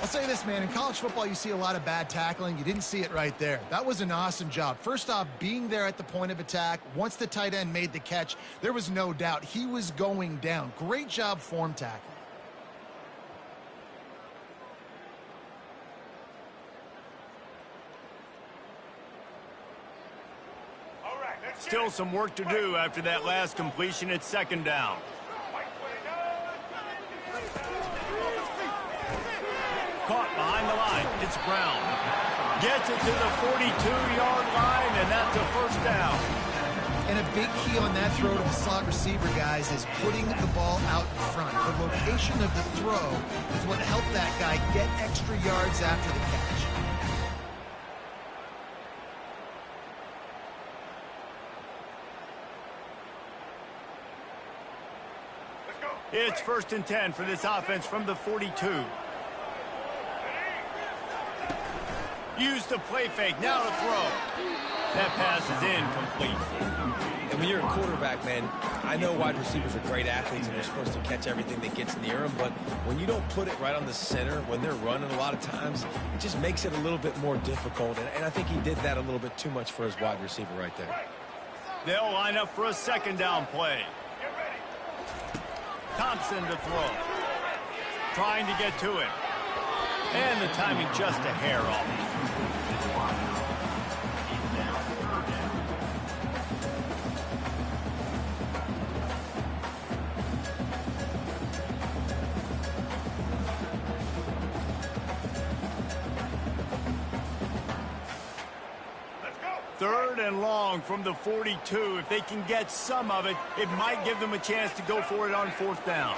I'll say this, man. In college football, you see a lot of bad tackling. You didn't see it right there. That was an awesome job. First off, being there at the point of attack. Once the tight end made the catch, there was no doubt he was going down. Great job form tackling. Still some work to do after that last completion at 2nd down. Caught behind the line. It's Brown. Gets it to the 42-yard line, and that's a 1st down. And a big key on that throw to the slot receiver, guys, is putting the ball out in front. The location of the throw is what helped that guy get extra yards after the catch. It's 1st and 10 for this offense from the 42. Use the play fake. Now to throw. That pass is incomplete. And when you're a quarterback, man, I know wide receivers are great athletes and they're supposed to catch everything that gets near them, but when you don't put it right on the center, when they're running a lot of times, it just makes it a little bit more difficult. And I think he did that a little bit too much for his wide receiver right there. They'll line up for a 2nd down play. Thompson to throw. Trying to get to it. And the timing just a hair off. Third and long from the 42. If they can get some of it, it might give them a chance to go for it on 4th down.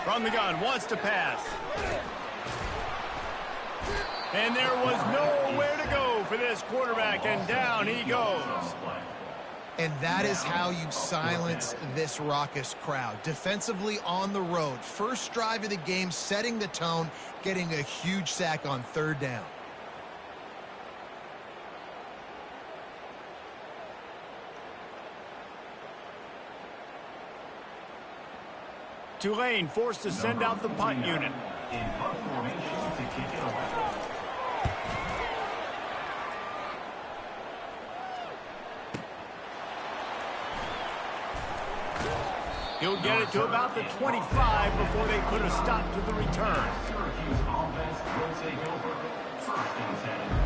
From the gun, wants to pass. And there was nowhere to go for this quarterback, and down he goes. And that is how you silence this raucous crowd. Defensively on the road. First drive of the game, setting the tone, getting a huge sack on 3rd down. Tulane forced to send out the punt unit. In punt formation to kick it away. He'll get it to about the 25 before they put a stop to the return. Syracuse offense will take over. 1st and 10.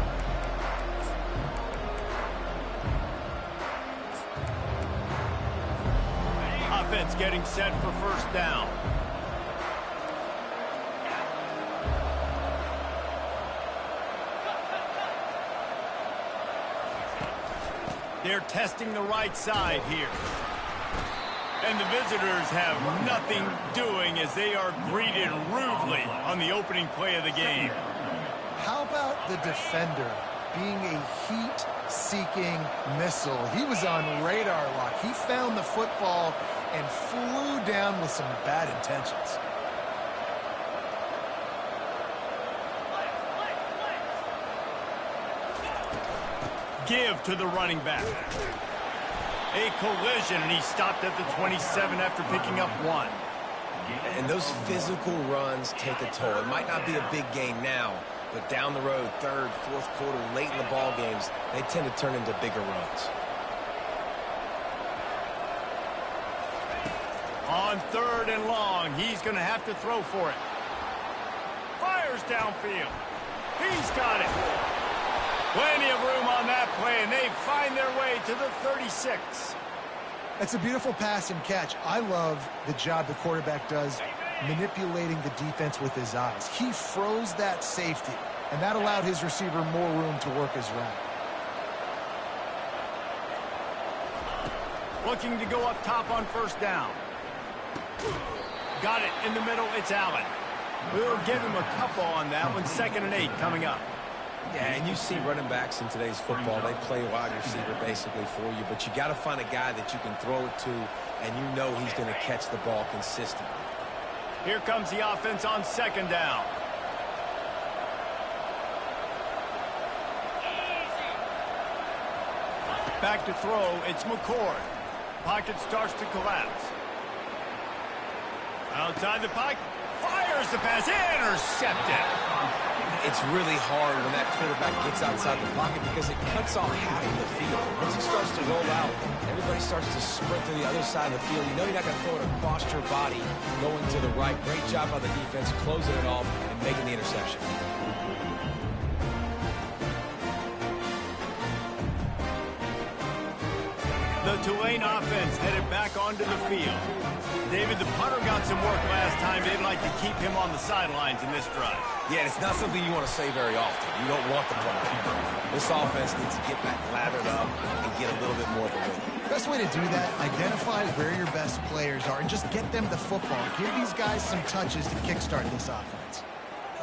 Offense getting set for 1st down. They're testing the right side here. And the visitors have nothing doing as they are greeted rudely on the opening play of the game. How about the defender being a heat-seeking missile? He was on radar lock. He found the football and flew down with some bad intentions. Give to the running back. A collision, and he stopped at the 27 after picking up 1. And those physical runs take a toll. It might not be a big gain now, but down the road, 3rd, 4th quarter, late in the ball games, they tend to turn into bigger runs. On 3rd and long, he's going to have to throw for it. Fires downfield. He's got it. Plenty of room on that play, and they find their way to the 36. It's a beautiful pass and catch. I love the job the quarterback does manipulating the defense with his eyes. He froze that safety, and that allowed his receiver more room to work his route. Looking to go up top on 1st down. Got it in the middle. It's Allen. We'll give him a couple on that one. 2nd and 8 coming up. Yeah, and you see running backs in today's football, they play wide receiver basically for you, but you got to find a guy that you can throw it to, and you know he's going to catch the ball consistently. Here comes the offense on 2nd down. Back to throw, it's McCord. Pocket starts to collapse. Outside the pocket, fires the pass, intercepted. It's really hard when that quarterback gets outside the pocket because it cuts off half of the field. Once he starts to roll out, everybody starts to sprint to the other side of the field. You know you're not going to throw it across your body going to the right. Great job by the defense closing it off and making the interception. The Tulane offense headed back onto the field. David, the punter got some work last time. They'd like to keep him on the sidelines in this drive. Yeah, it's not something you want to say very often. You don't want the punter. This offense needs to get back lathered up and get a little bit more of a win. Best way to do that, identify where your best players are and just get them the football. Give these guys some touches to kickstart this offense.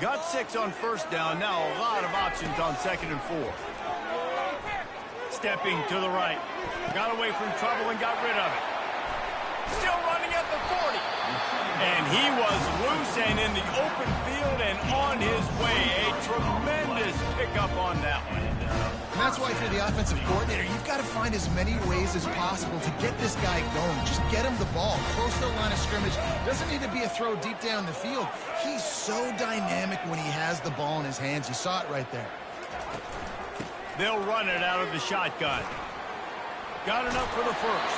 Got 6 on 1st down. Now a lot of options on 2nd and 4. Stepping to the right. Got away from trouble and got rid of it. Still running at the 40. And he was loose and in the open field and on his way. A tremendous pickup on that one. And that's why if you're the offensive coordinator, you've got to find as many ways as possible to get this guy going. Just get him the ball close to the line of scrimmage. Doesn't need to be a throw deep down the field. He's so dynamic when he has the ball in his hands. You saw it right there. They'll run it out of the shotgun. Got enough for the first.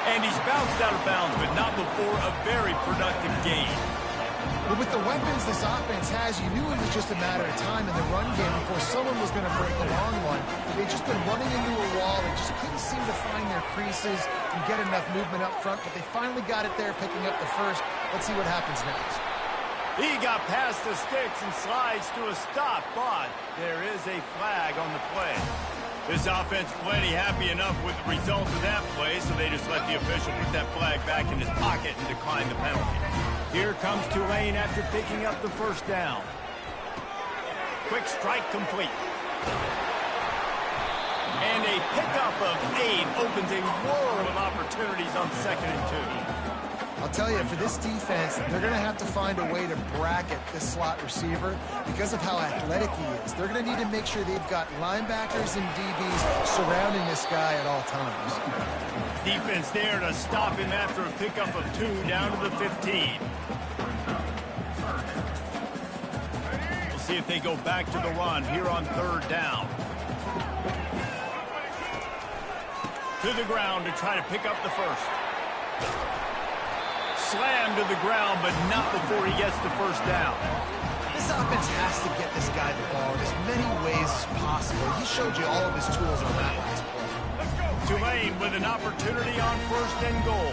And he's bounced out of bounds, but not before a very productive gain. But with the weapons this offense has, you knew it was just a matter of time in the run game before someone was going to break a long one. They've just been running into a wall. They just couldn't seem to find their creases and get enough movement up front, but they finally got it there, picking up the first. Let's see what happens next. He got past the sticks and slides to a stop, but there is a flag on the play. This offense plenty happy enough with the result of that play, so they just let the official put that flag back in his pocket and decline the penalty. Here comes Tulane after picking up the first down. Quick strike complete. And a pickup of 8 opens a world of opportunities on 2nd and 2. I'll tell you, for this defense, they're going to have to find a way to bracket this slot receiver because of how athletic he is. They're going to need to make sure they've got linebackers and DBs surrounding this guy at all times. Defense there to stop him after a pickup of 2 down to the 15. We'll see if they go back to the run here on 3rd down. To the ground to try to pick up the first. Slammed to the ground, but not before he gets the first down. This offense has to get this guy the ball in as many ways as possible. He showed you all of his tools on that last play. Tulane with an opportunity on 1st and goal.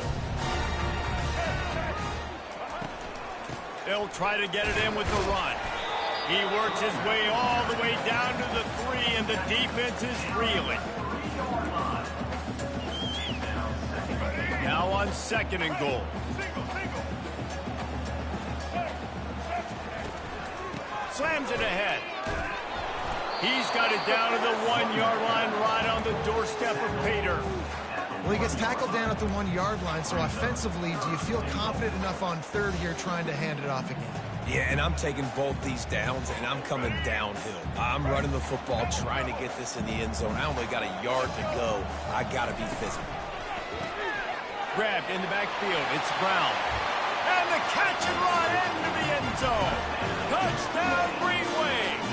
They'll try to get it in with the run. He works his way all the way down to the 3, and the defense is reeling. Now on 2nd and goal. Slams it ahead. He's got it down to the 1-yard line right on the doorstep of Pater. Well, he gets tackled down at the 1-yard line, so offensively, do you feel confident enough on 3rd here trying to hand it off again? Yeah, and I'm taking both these downs, and I'm coming downhill. I'm running the football, trying to get this in the end zone. I only got a yard to go. I got to be physical. Grabbed in the backfield. It's Brown. And the catch and run into the end zone. Touchdown, Green Wave.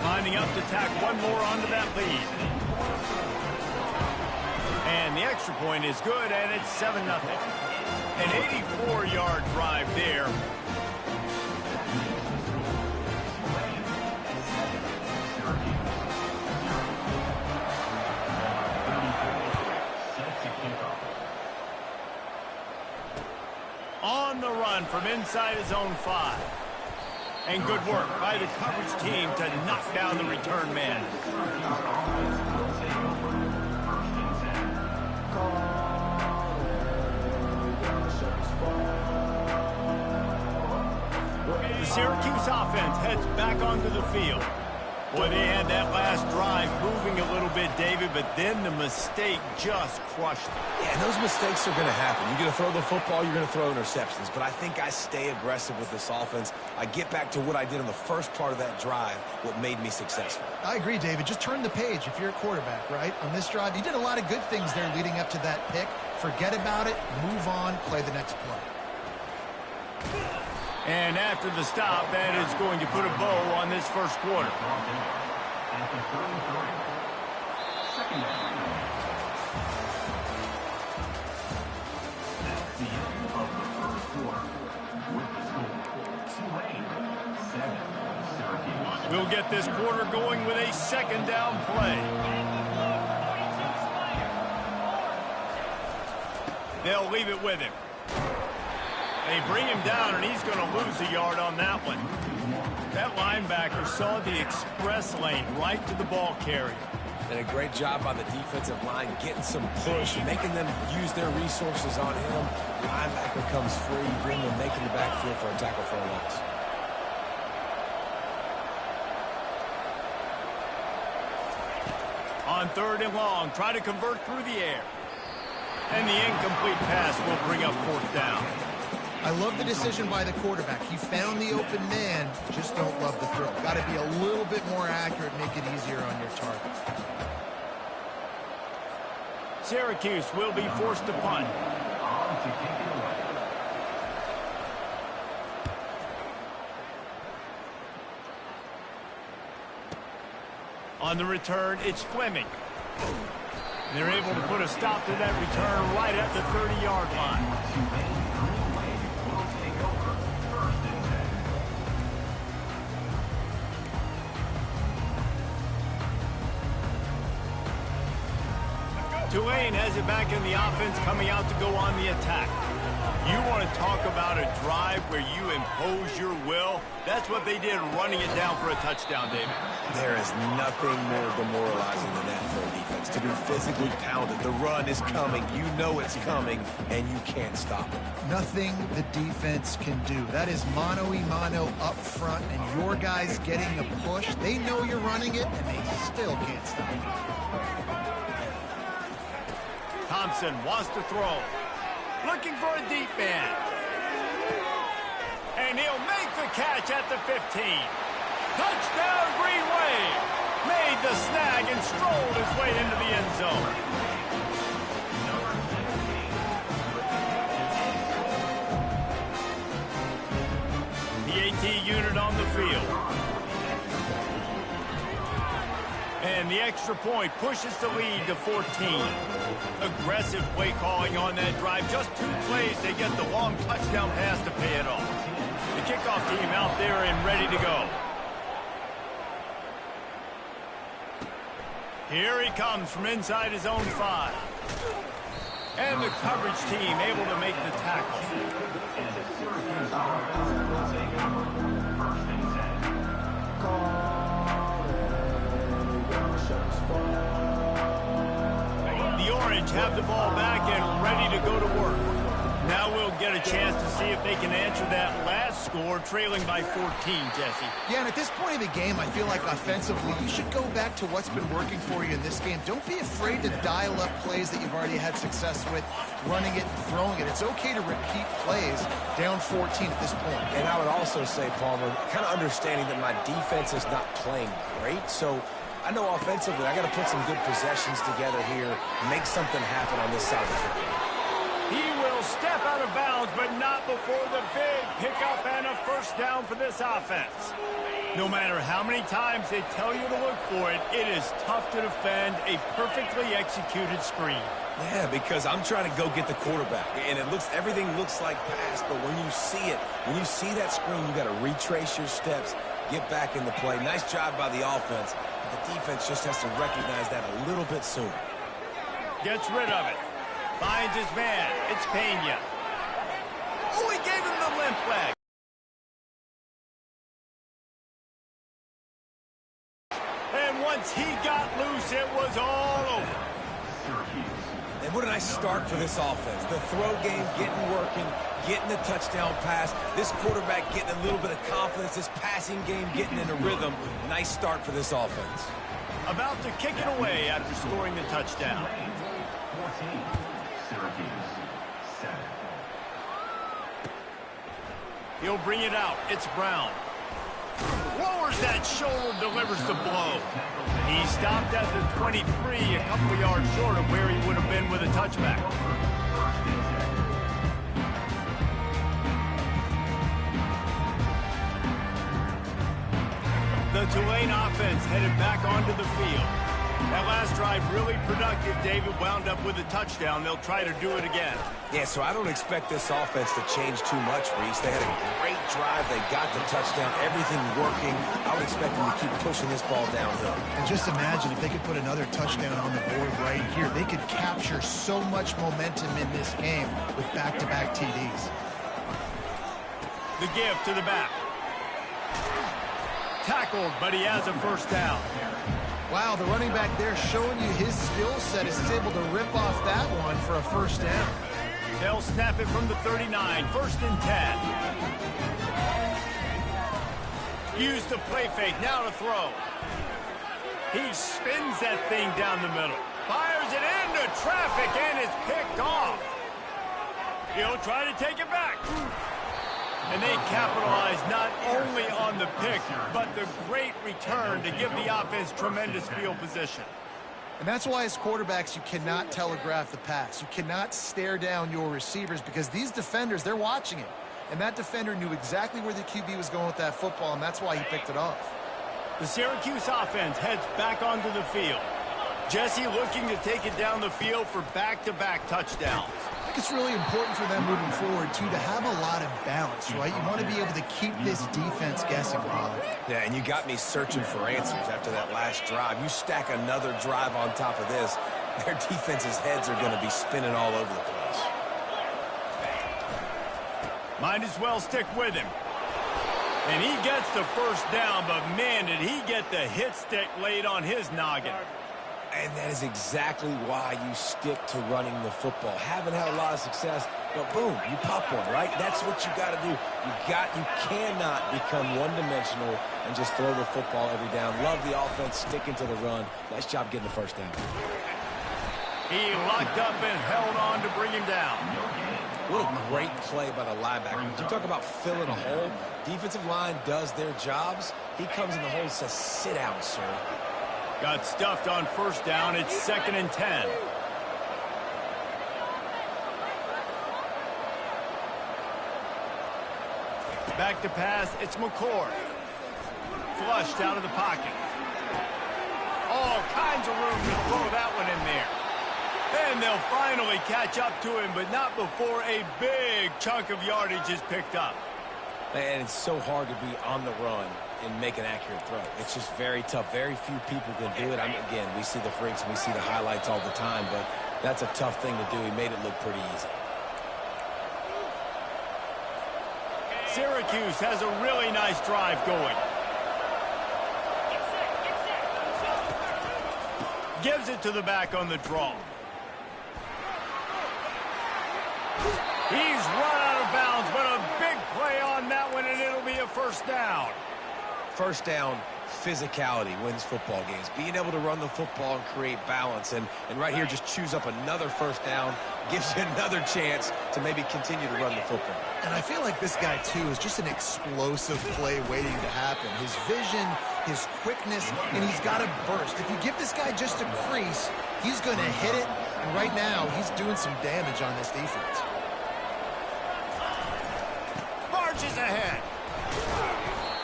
Lining up to tack one more onto that lead. And the extra point is good, and it's 7-0. An 84-yard drive there. On the run from inside his own 5. And good work by the coverage team to knock down the return man. The Syracuse offense heads back onto the field. Boy, they had that last drive moving a little bit, David, but then the mistake just crushed them. Yeah, and those mistakes are going to happen. You're going to throw the football, you're going to throw interceptions. But I think I stay aggressive with this offense. I get back to what I did in the first part of that drive, what made me successful. I agree, David. Just turn the page if you're a quarterback, right? On this drive, you did a lot of good things there leading up to that pick. Forget about it, move on, play the next play. And after the stop, that is going to put a bow on this first quarter. Second down. That's the end of the first quarter. With the score, Tulane 7, Syracuse. We'll get this quarter going with a 2nd down play. They'll leave it with him. They bring him down, and he's going to lose a yard on that one. That linebacker saw the express lane right to the ball carrier. And a great job by the defensive line getting some push, making them use their resources on him. Linebacker comes free, bring them, making the backfield for a tackle for a loss. On 3rd and long, try to convert through the air. And the incomplete pass will bring up 4th down. I love the decision by the quarterback. He found the open man, just don't love the throw. Got to be a little bit more accurate, make it easier on your target. Syracuse will be forced to punt. On to kick it away. On the return, it's Fleming. They're able to put a stop to that return right at the 30-yard line. Tulane has it back in the offense, coming out to go on the attack. You want to talk about a drive where you impose your will? That's what they did, running it down for a touchdown, David. There is nothing more demoralizing than that for a defense. To be physically pounded, the run is coming, you know it's coming, and you can't stop it. Nothing the defense can do. That is mano-a-mano up front, and your guys getting a push. They know you're running it, and they still can't stop it. Thompson wants to throw. Looking for a deep man. And he'll make the catch at the 15. Touchdown, Green Wave. Made the snag and strolled his way into the end zone. The AT unit on the field. And the extra point pushes the lead to 14. Aggressive play calling on that drive. Just 2 plays, they get the long touchdown pass to pay it off. The kickoff team out there and ready to go. Here he comes from inside his own 5. And the coverage team able to make the tackle. The Orange have the ball back and ready to go to work. Now we'll get a chance to see if they can answer that last score, trailing by 14, Jesse. Yeah, and at this point of the game, I feel like offensively, you should go back to what's been working for you in this game. Don't be afraid to dial up plays that you've already had success with, running it and throwing it. It's okay to repeat plays down 14 at this point. And I would also say, Palmer, kind of understanding that my defense is not playing great, so I know offensively I got to put some good possessions together here, make something happen on this side of the field. He will step out of bounds, but not before the big pickup and a 1st down for this offense. No matter how many times they tell you to look for it, it is tough to defend a perfectly executed screen. Yeah, because I'm trying to go get the quarterback, and everything looks like pass, but when you see it, when you see that screen, you got to retrace your steps, get back in the play. Nice job by the offense. The defense just has to recognize that a little bit sooner. Gets rid of it. Finds his man. It's Pena. Oh, he gave him the limp leg. And once he got loose, it was all over. And what a nice start for this offense. The throw game getting working, getting the touchdown pass. This quarterback getting a little bit of confidence. This passing game getting in a rhythm. Nice start for this offense. About to kick it away after scoring the touchdown. 14. Syracuse 7. He'll bring it out. It's Brown. Lowers that shoulder, delivers the blow. He stopped at the 23, a couple of yards short of where he would have been with a touchback. The Tulane offense headed back onto the field. That last drive really productive. David wound up with a touchdown. They'll try to do it again. Yeah, so I don't expect this offense to change too much, Reese. They had a great drive. They got the touchdown. Everything working. I would expect them to keep pushing this ball downhill. And just imagine if they could put another touchdown on the board right here. They could capture so much momentum in this game with back-to-back TDs. The give to the back. Tackled, but he has a 1st down. Wow, the running back there showing you his skill set is able to rip off that one for a 1st down. They'll snap it from the 39, 1st and 10. Use the play fake, now to throw. He spins that thing down the middle. Fires it into traffic, and it's picked off. He'll try to take it back. And they capitalize not only on the pick, but the great return to give the offense tremendous field position. And that's why as quarterbacks, you cannot telegraph the pass. You cannot stare down your receivers because these defenders, they're watching it. And that defender knew exactly where the QB was going with that football, and that's why he picked it off. The Syracuse offense heads back onto the field. Jesse looking to take it down the field for back-to-back touchdowns. I think it's really important for them moving forward, too, to have a lot of balance, right? You want to be able to keep this defense guessing, Pollard. Yeah, and you got me searching for answers after that last drive. You stack another drive on top of this, their defense's heads are going to be spinning all over the place. Might as well stick with him. And he gets the first down, but man, did he get the hit stick laid on his noggin. And that is exactly why you stick to running the football. Haven't had a lot of success, but boom, you pop one, right? That's what you got to do. You cannot become one-dimensional and just throw the football every down. Love the offense, sticking to the run. Nice job getting the first down. He locked up and held on to bring him down. What a great play by the linebacker. You talk about filling a hole. Defensive line does their jobs. He comes in the hole and says, sit down, sir. Got stuffed on first down. It's 2nd and 10. Back to pass. It's McCord. Flushed out of the pocket. All kinds of room to throw that one in there. And they'll finally catch up to him, but not before a big chunk of yardage is picked up. And it's so hard to be on the run and make an accurate throw. It's just very tough. Very few people can do it. Again, we see the freaks, we see the highlights all the time, but that's a tough thing to do. He made it look pretty easy. Syracuse has a really nice drive going. Gives it to the back on the draw. He's run out of bounds, but a big play on that one, and it'll be a first down. First down, physicality wins football games. Being able to run the football and create balance. And right here, just choose up another first down, gives you another chance to maybe continue to run the football. And I feel like this guy, too, is just an explosive play waiting to happen. His vision, his quickness, and he's got a burst. If you give this guy just a crease, he's going to hit it. And right now, he's doing some damage on this defense. Marches ahead.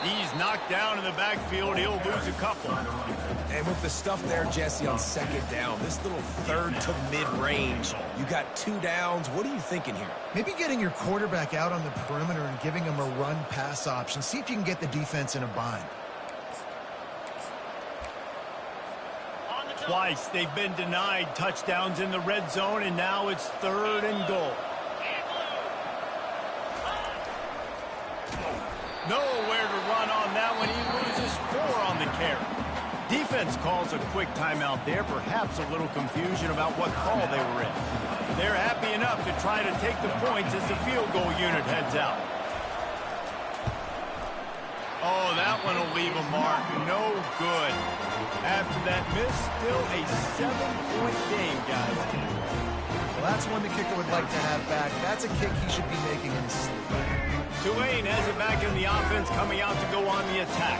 He's knocked down in the backfield. He'll lose a couple. And with the stuff there, Jesse, on second down, this little third to mid-range, you got 2 downs. What are you thinking here? Maybe getting your quarterback out on the perimeter and giving him a run-pass option. See if you can get the defense in a bind. Twice they've been denied touchdowns in the red zone, and now it's 3rd and goal. Nowhere to run on that one. He loses 4 on the carry. Defense calls a quick timeout there. Perhaps a little confusion about what call they were in. They're happy enough to try to take the points as the field goal unit heads out. Oh, that one will leave a mark. No good. After that miss, still a 7-point game, guys. Well, that's one the kicker would like to have back. That's a kick he should be making in his sleep. Tulane has it back in the offense, coming out to go on the attack.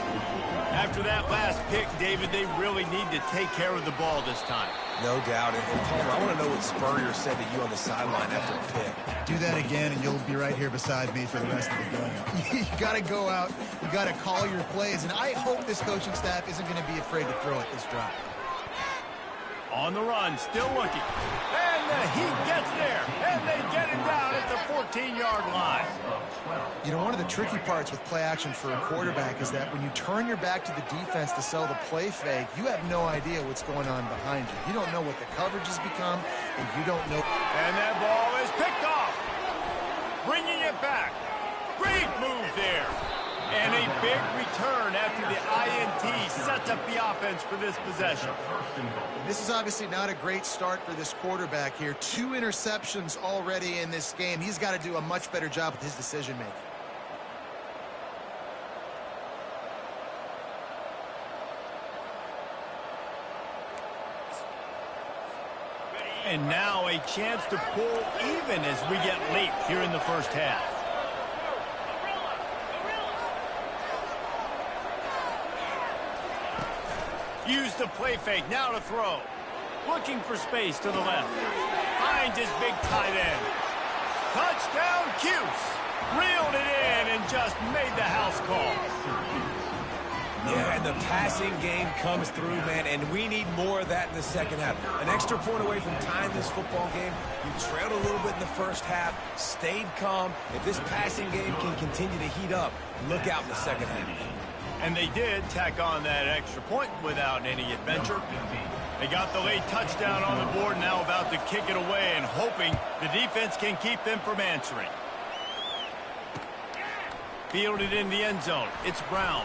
After that last pick, David, they really need to take care of the ball this time. No doubt. And Palmer, I want to know what Spurrier said to you on the sideline after a pick. Do that again, and you'll be right here beside me for the rest of the game. You got to go out. You got to call your plays, and I hope this coaching staff isn't going to be afraid to throw it this drive. On the run, still looking. And the heat gets there, and they get him down at the 14-yard line. You know, one of the tricky parts with play action for a quarterback is that when you turn your back to the defense to sell the play fake, you have no idea what's going on behind you. You don't know what the coverage has become, and you don't know. And that ball is picked off. Bringing it back. Great move there. And a big return after the INT sets up the offense for this possession. This is obviously not a great start for this quarterback here. 2 interceptions already in this game. He's got to do a much better job with his decision-making. And now a chance to pull even as we get late here in the first half. Use the play fake, now to throw. Looking for space to the left. Finds his big tight end. Touchdown, Cuse. Reeled it in and just made the house call. Yeah, and the passing game comes through, man, and we need more of that in the second half. An extra point away from tying this football game. You trailed a little bit in the first half, stayed calm. If this passing game can continue to heat up, look out in the second half. And they did tack on that extra point without any adventure. They got the late touchdown on the board, now about to kick it away and hoping the defense can keep them from answering. Fielded in the end zone. It's Brown.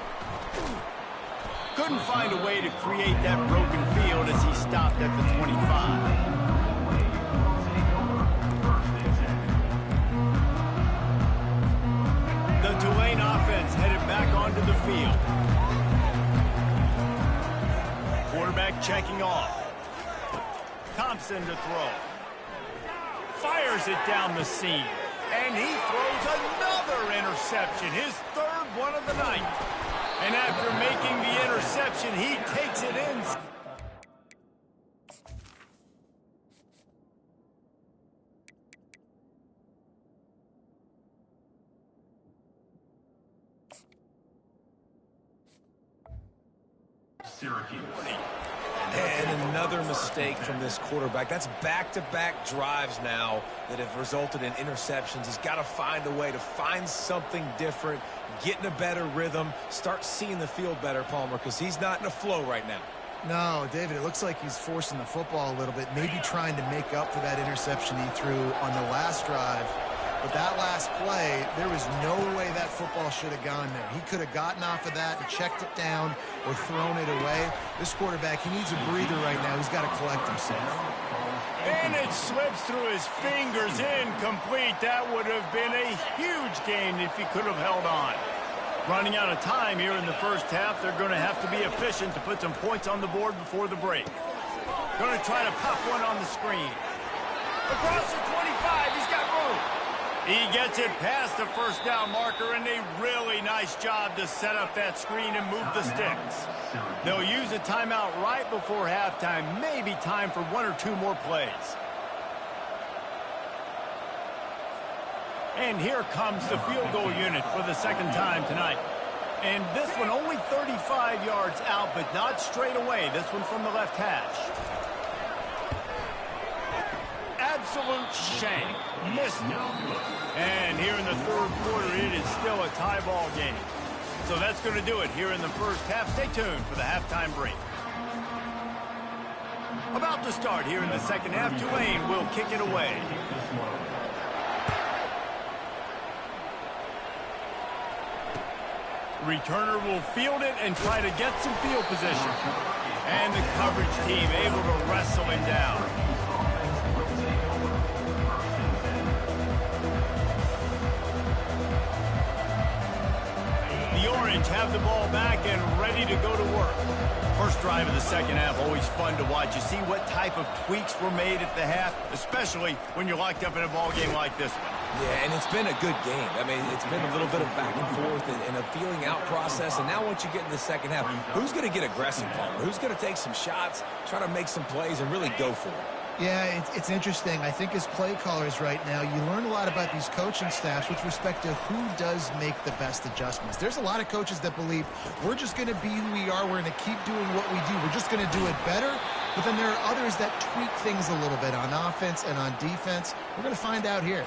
Couldn't find a way to create that broken field as he stopped at the 25. The Tulane offense headed back onto the field. Quarterback checking off. Thompson to throw. Fires it down the seam. And he throws another interception, his third one of the night. And after making the interception, he takes it in. Syracuse. And another mistake from this quarterback. That's back-to-back drives now that have resulted in interceptions. He's got to find a way to find something different, get in a better rhythm, start seeing the field better, Palmer, because he's not in a flow right now. No, David, it looks like he's forcing the football a little bit, maybe trying to make up for that interception he threw on the last drive. But that last play, there was no way that football should have gone there. He could have gotten off of that and checked it down or thrown it away. This quarterback, he needs a breather right now. He's got to collect himself. And it slips through his fingers, incomplete. That would have been a huge gain if he could have held on. Running out of time here in the first half, they're going to have to be efficient to put some points on the board before the break. Going to try to pop one on the screen. Across the 25, he's got room. He gets it past the first down marker, and a really nice job to set up that screen and move the sticks. They'll use a timeout right before halftime, maybe time for one or two more plays. And here comes the field goal unit for the second time tonight. And this one only 35 yards out, but not straight away. This one from the left hash. Absolute shank. Missed it. And here in the third quarter, it is still a tie ball game. So that's going to do it here in the first half. Stay tuned for the halftime break. About to start here in the second half, Tulane will kick it away. Returner will field it and try to get some field position. And the coverage team able to wrestle him down. The Orange have the ball back and ready to go to work. First drive of the second half, always fun to watch. You see what type of tweaks were made at the half, especially when you're locked up in a ball game like this one. Yeah, and it's been a good game. I mean, it's been a little bit of back and forth and a feeling out process. And now once you get in the second half, who's going to get aggressive, Palmer? Who's going to take some shots, try to make some plays, and really go for it? Yeah, it's interesting. I think as play callers right now, you learn a lot about these coaching staffs with respect to who does make the best adjustments. There's a lot of coaches that believe we're just going to be who we are. We're going to keep doing what we do. We're just going to do it better. But then there are others that tweak things a little bit on offense and on defense. We're going to find out here.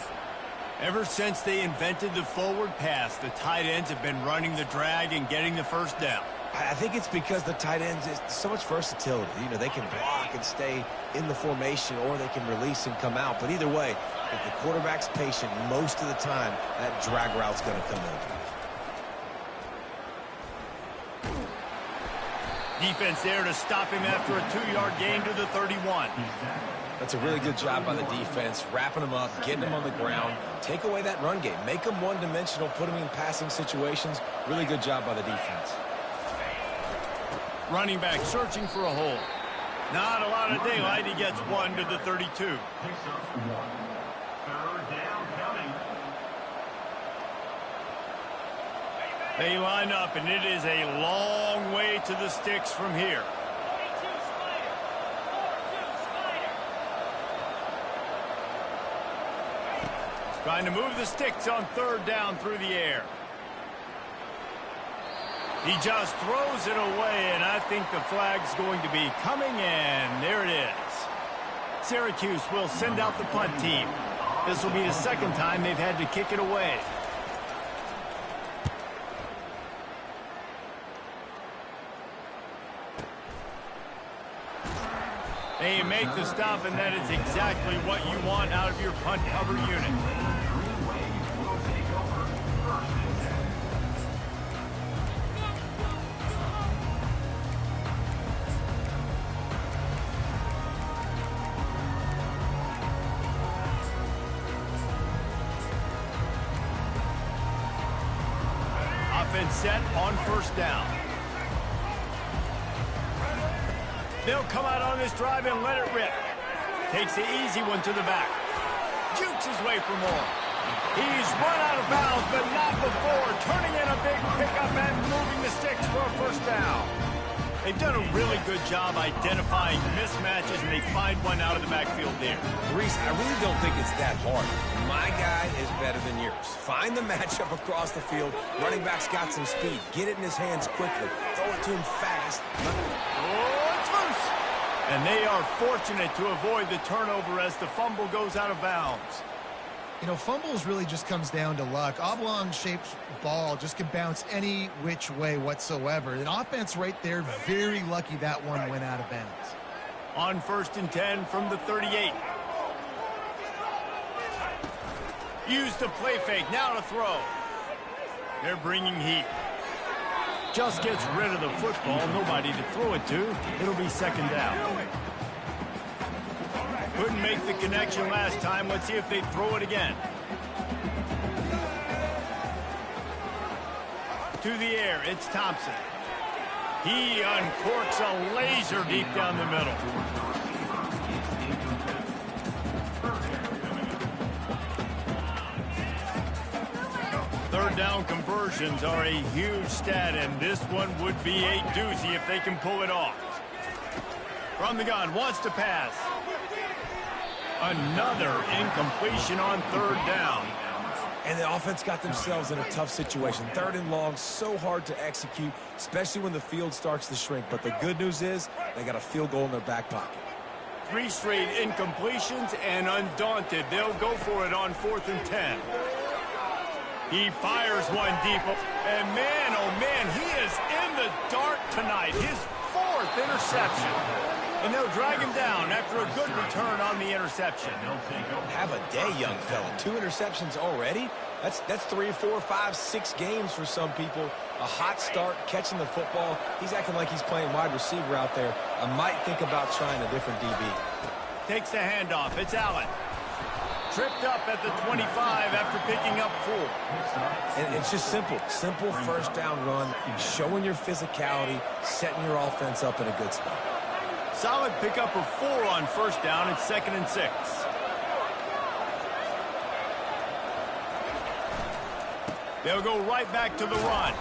Ever since they invented the forward pass, the tight ends have been running the drag and getting the first down. I think it's because the tight ends is so much versatility. You know, they can block and stay in the formation, or they can release and come out. But either way, if the quarterback's patient most of the time, that drag route's going to come in. Defense there to stop him after a 2-yard gain to the 31. That's a really good job by the defense, wrapping them up, getting them on the ground. Take away that run game. Make them one-dimensional, put them in passing situations. Really good job by the defense. Running back searching for a hole. Not a lot of daylight. He gets 1 to the 32. Picks up 1. Third down coming. They line up, and it is a long way to the sticks from here. Trying to move the sticks on third down through the air. He just throws it away, and I think the flag's going to be coming, and there it is. Syracuse will send out the punt team. This will be the second time they've had to kick it away. They make the stop, and that is exactly what you want out of your punt cover unit. Offense set on first down. They'll come out on this drive and let it rip. Takes the easy one to the back. Jukes his way for more. He's run out of bounds, but not before. Turning in a big pickup and moving the sticks for a first down. They've done a really good job identifying mismatches, and they find one out of the backfield there. Reese, I really don't think it's that hard. My guy is better than yours. Find the matchup across the field. Running back's got some speed. Get it in his hands quickly. Throw it to him fast. And they are fortunate to avoid the turnover as the fumble goes out of bounds. You know, fumbles really just comes down to luck. Oblong-shaped ball just can bounce any which way whatsoever. An offense right there, very lucky that one went out of bounds. On 1st and 10 from the 38. Use the play fake, now to throw. They're bringing heat. Just gets rid of the football, nobody to throw it to. It'll be second down. Couldn't make the connection last time. Let's see if they throw it again. To the air, it's Thompson. He uncorks a laser deep down the middle. Third down conversions are a huge stat, and this one would be a doozy if they can pull it off. From the gun, wants to pass. Another incompletion on third down. And the offense got themselves in a tough situation. 3rd and long, so hard to execute, especially when the field starts to shrink. But the good news is they got a field goal in their back pocket. 3 straight incompletions, and undaunted, they'll go for it on 4th and 10. He fires one deep, and man, oh man, he is in the dark tonight. His 4th interception. And they'll drag him down after a good return on the interception. Have a day, young fella. 2 interceptions already? That's 3, 4, 5, 6 games for some people. A hot start, catching the football. He's acting like he's playing wide receiver out there. I might think about trying a different DB. Takes the handoff. It's Allen. Tripped up at the 25 after picking up 4. And it's just simple. Simple first down run, showing your physicality, setting your offense up in a good spot. Solid pickup of 4 on first down. It's 2nd and 6. They'll go right back to the run.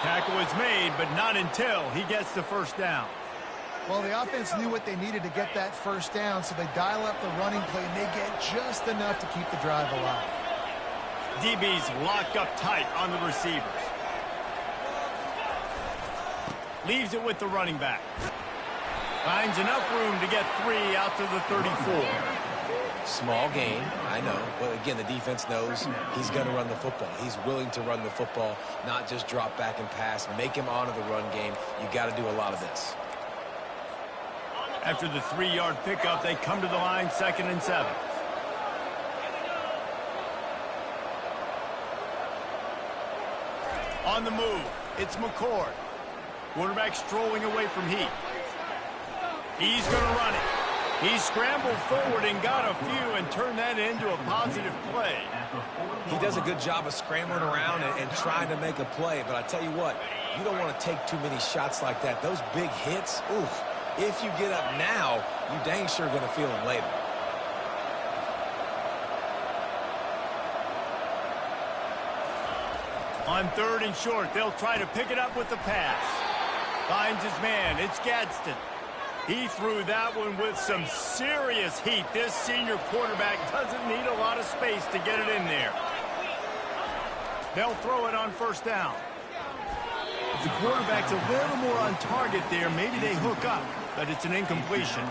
Tackle is made, but not until he gets the first down. Well, the offense knew what they needed to get that first down, so they dial up the running play, and they get just enough to keep the drive alive. DB's locked up tight on the receivers. Leaves it with the running back. Finds enough room to get 3 out to the 34. Small gain, I know. But again, the defense knows he's going to run the football. He's willing to run the football, not just drop back and pass. Make him honor the run game. You got to do a lot of this. After the 3-yard pickup, they come to the line, 2nd and 7. On the move, it's McCord. Quarterback strolling away from Heat. He's going to run it. He scrambled forward and got a few and turned that into a positive play. He does a good job of scrambling around and trying to make a play. But I tell you what, you don't want to take too many shots like that. Those big hits, oof, If you get up now, you dang sure going to feel them later. On 3rd and short, they'll try to pick it up with the pass. Finds his man. It's Gadsden. He threw that one with some serious heat. This senior quarterback doesn't need a lot of space to get it in there. They'll throw it on 1st down. If the quarterback's a little more on target there, maybe they hook up, but it's an incompletion.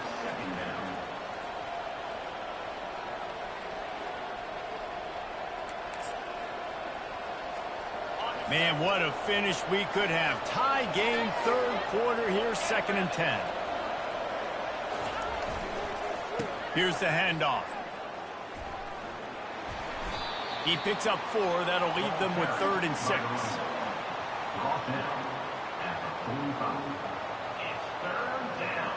Man, what a finish we could have. Tie game, 3rd quarter here, 2nd and 10. Here's the handoff. He picks up 4. That'll leave them with 3rd and 6. Brought down at the 45. It's 3rd down.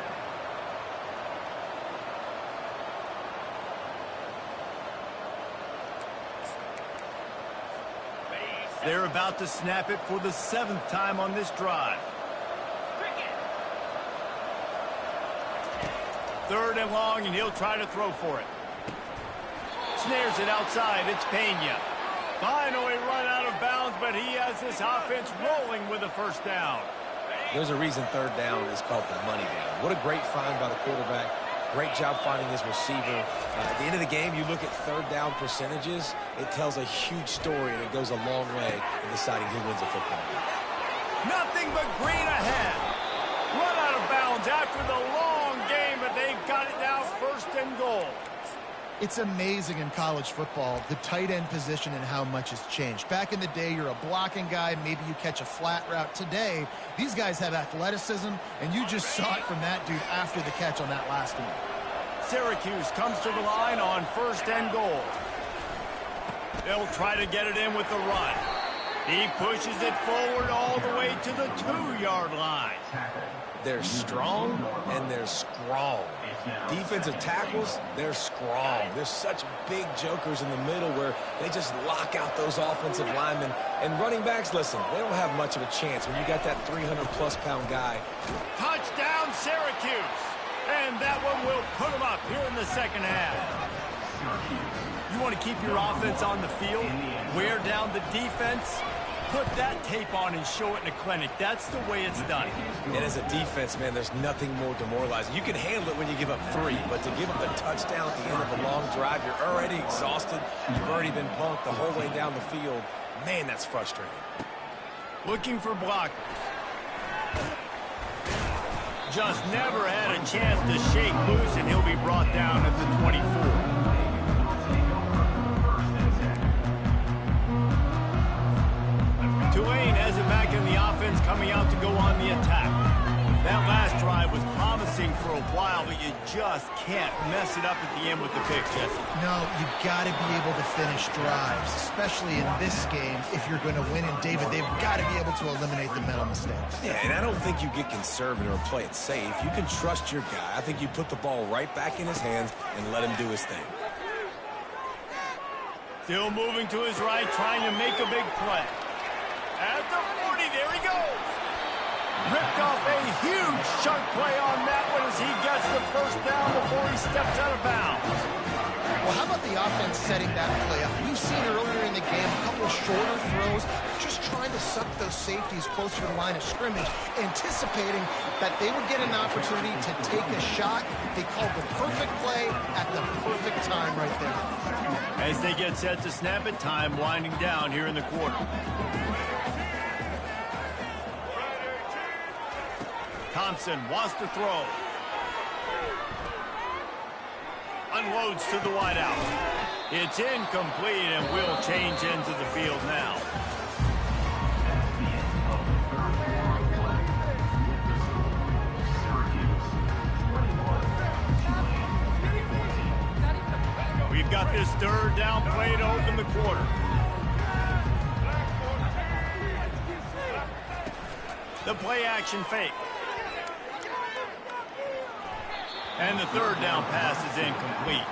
They're about to snap it for the 7th time on this drive. 3rd and long, and he'll try to throw for it. Snares it outside. It's Pena. Finally run out of bounds, but he has this offense rolling with a 1st down. There's a reason 3rd down is called the money down. What a great find by the quarterback. Great job finding his receiver. At the end of the game, you look at 3rd down percentages. It tells a huge story, and it goes a long way in deciding who wins a football game. Nothing but green ahead. Run out of bounds after the long game, but they've got it now 1st and goal. It's amazing in college football, the tight end position and how much has changed. Back in the day, you're a blocking guy, maybe you catch a flat route. Today, these guys have athleticism, and you just saw it from that dude after the catch on that last one. Syracuse comes to the line on 1st and goal. They'll try to get it in with the run. He pushes it forward all the way to the 2-yard line. They're strong, and they're strong. Defensive tackles, they're strong. There's such big jokers in the middle where they just lock out those offensive linemen. And running backs, listen, they don't have much of a chance when you got that 300-plus pound guy. Touchdown, Syracuse. And that one will put them up here in the 2nd half. You want to keep your offense on the field, wear down the defense, put that tape on and show it in a clinic. That's the way it's done. And as a defense, man, there's nothing more demoralizing. You can handle it when you give up 3, but to give up the touchdown at the end of a long drive, you're already exhausted. You've already been punked the whole way down the field. Man, that's frustrating. Looking for blockers. Just never had a chance to shake loose, and he'll be brought down at the 24. Tulane has it back in the offense, coming out to go on the attack. That last drive was promising for a while, but you just can't mess it up at the end with the pick, Jesse. No, you got to be able to finish drives, especially in this game if you're going to win. And, David, they've got to be able to eliminate the mental mistakes. Yeah, and I don't think you get conservative or play it safe. You can trust your guy. I think you put the ball right back in his hands and let him do his thing. Still moving to his right, trying to make a big play. At the 40, there he goes. Ripped off a huge chunk play on that one as he gets the 1st down before he steps out of bounds. Well, how about the offense setting that play up? We've seen earlier in the game a couple of shorter throws, just trying to suck those safeties closer to the line of scrimmage, anticipating that they would get an opportunity to take a shot. They called the perfect play at the perfect time right there. As they get set to snap it, time winding down here in the quarter. Thompson wants to throw. Unloads to the wideout. It's incomplete, and will change into the field now. We've got this 3rd down play to open the quarter. The play action fake. And the 3rd down pass is incomplete.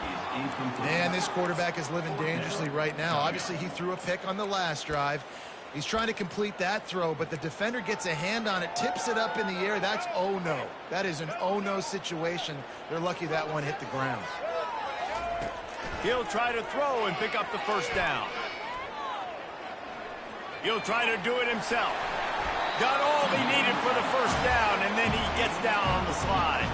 Man, this quarterback is living dangerously right now. Obviously, he threw a pick on the last drive. He's trying to complete that throw, but the defender gets a hand on it, tips it up in the air. That's oh-no. That is an oh-no situation. They're lucky that one hit the ground. He'll try to throw and pick up the first down. He'll try to do it himself. Got all he needed for the first down, and then he gets down on the slide.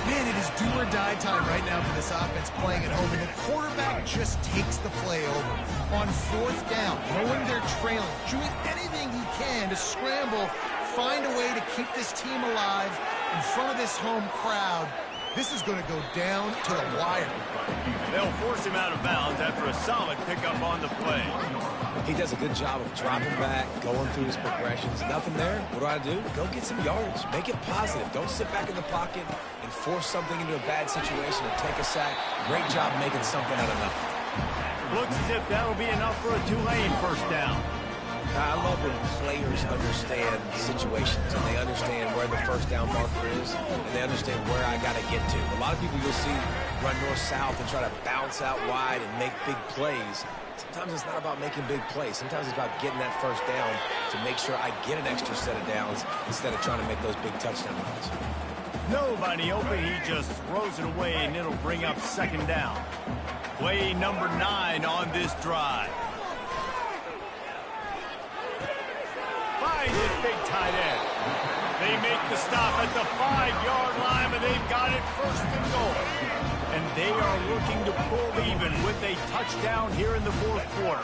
Man, it is do or die time right now for this offense playing at home, and the quarterback just takes the play over. On fourth down, knowing they're trailing, doing anything he can to scramble, find a way to keep this team alive in front of this home crowd. This is going to go down to the wire. They'll force him out of bounds after a solid pickup on the play. He does a good job of dropping back, going through his progressions. Nothing there. What do? Go get some yardage. Make it positive. Don't sit back in the pocket and force something into a bad situation or take a sack. Great job making something out of nothing. Looks as if that'll be enough for a Tulane first down. I love when players understand situations and they understand where the first down marker is and they understand where I got to get to. A lot of people you'll see run north-south and try to bounce out wide and make big plays. Sometimes it's not about making big plays. Sometimes it's about getting that first down to make sure I get an extra set of downs instead of trying to make those big touchdown runs. Nobody open. He just throws it away, and it'll bring up second down. Play number 9 on this drive. Finds his big tight end. They make the stop at the 5-yard line, but they've got it first and goal. And they are looking to pull even with a touchdown here in the fourth quarter.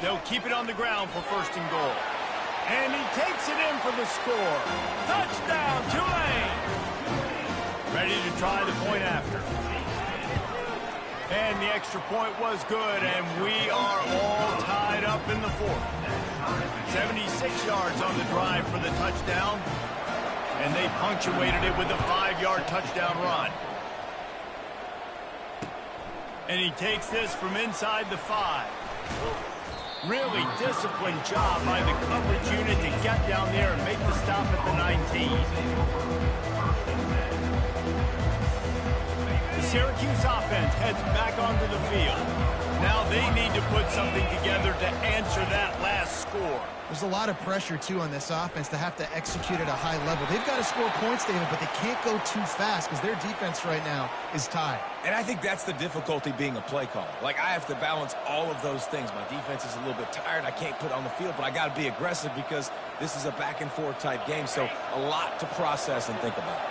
They'll keep it on the ground for first and goal. And he takes it in for the score. Touchdown, Tulane! Ready to try the point after. And the extra point was good, and we are all tied up in the fourth. 76 yards on the drive for the touchdown. And they punctuated it with a 5-yard touchdown run. And he takes this from inside the 5. Really disciplined job by the coverage unit to get down there and make the stop at the 19. The Syracuse offense heads back onto the field. Now they need to put something together to answer that last score. There's a lot of pressure, too, on this offense to have to execute at a high level. They've got to score points, David, but they can't go too fast because their defense right now is tied. And I think that's the difficulty being a play caller. Like, I have to balance all of those things. My defense is a little bit tired. I can't put it on the field, but I got to be aggressive because this is a back-and-forth type game, so a lot to process and think about.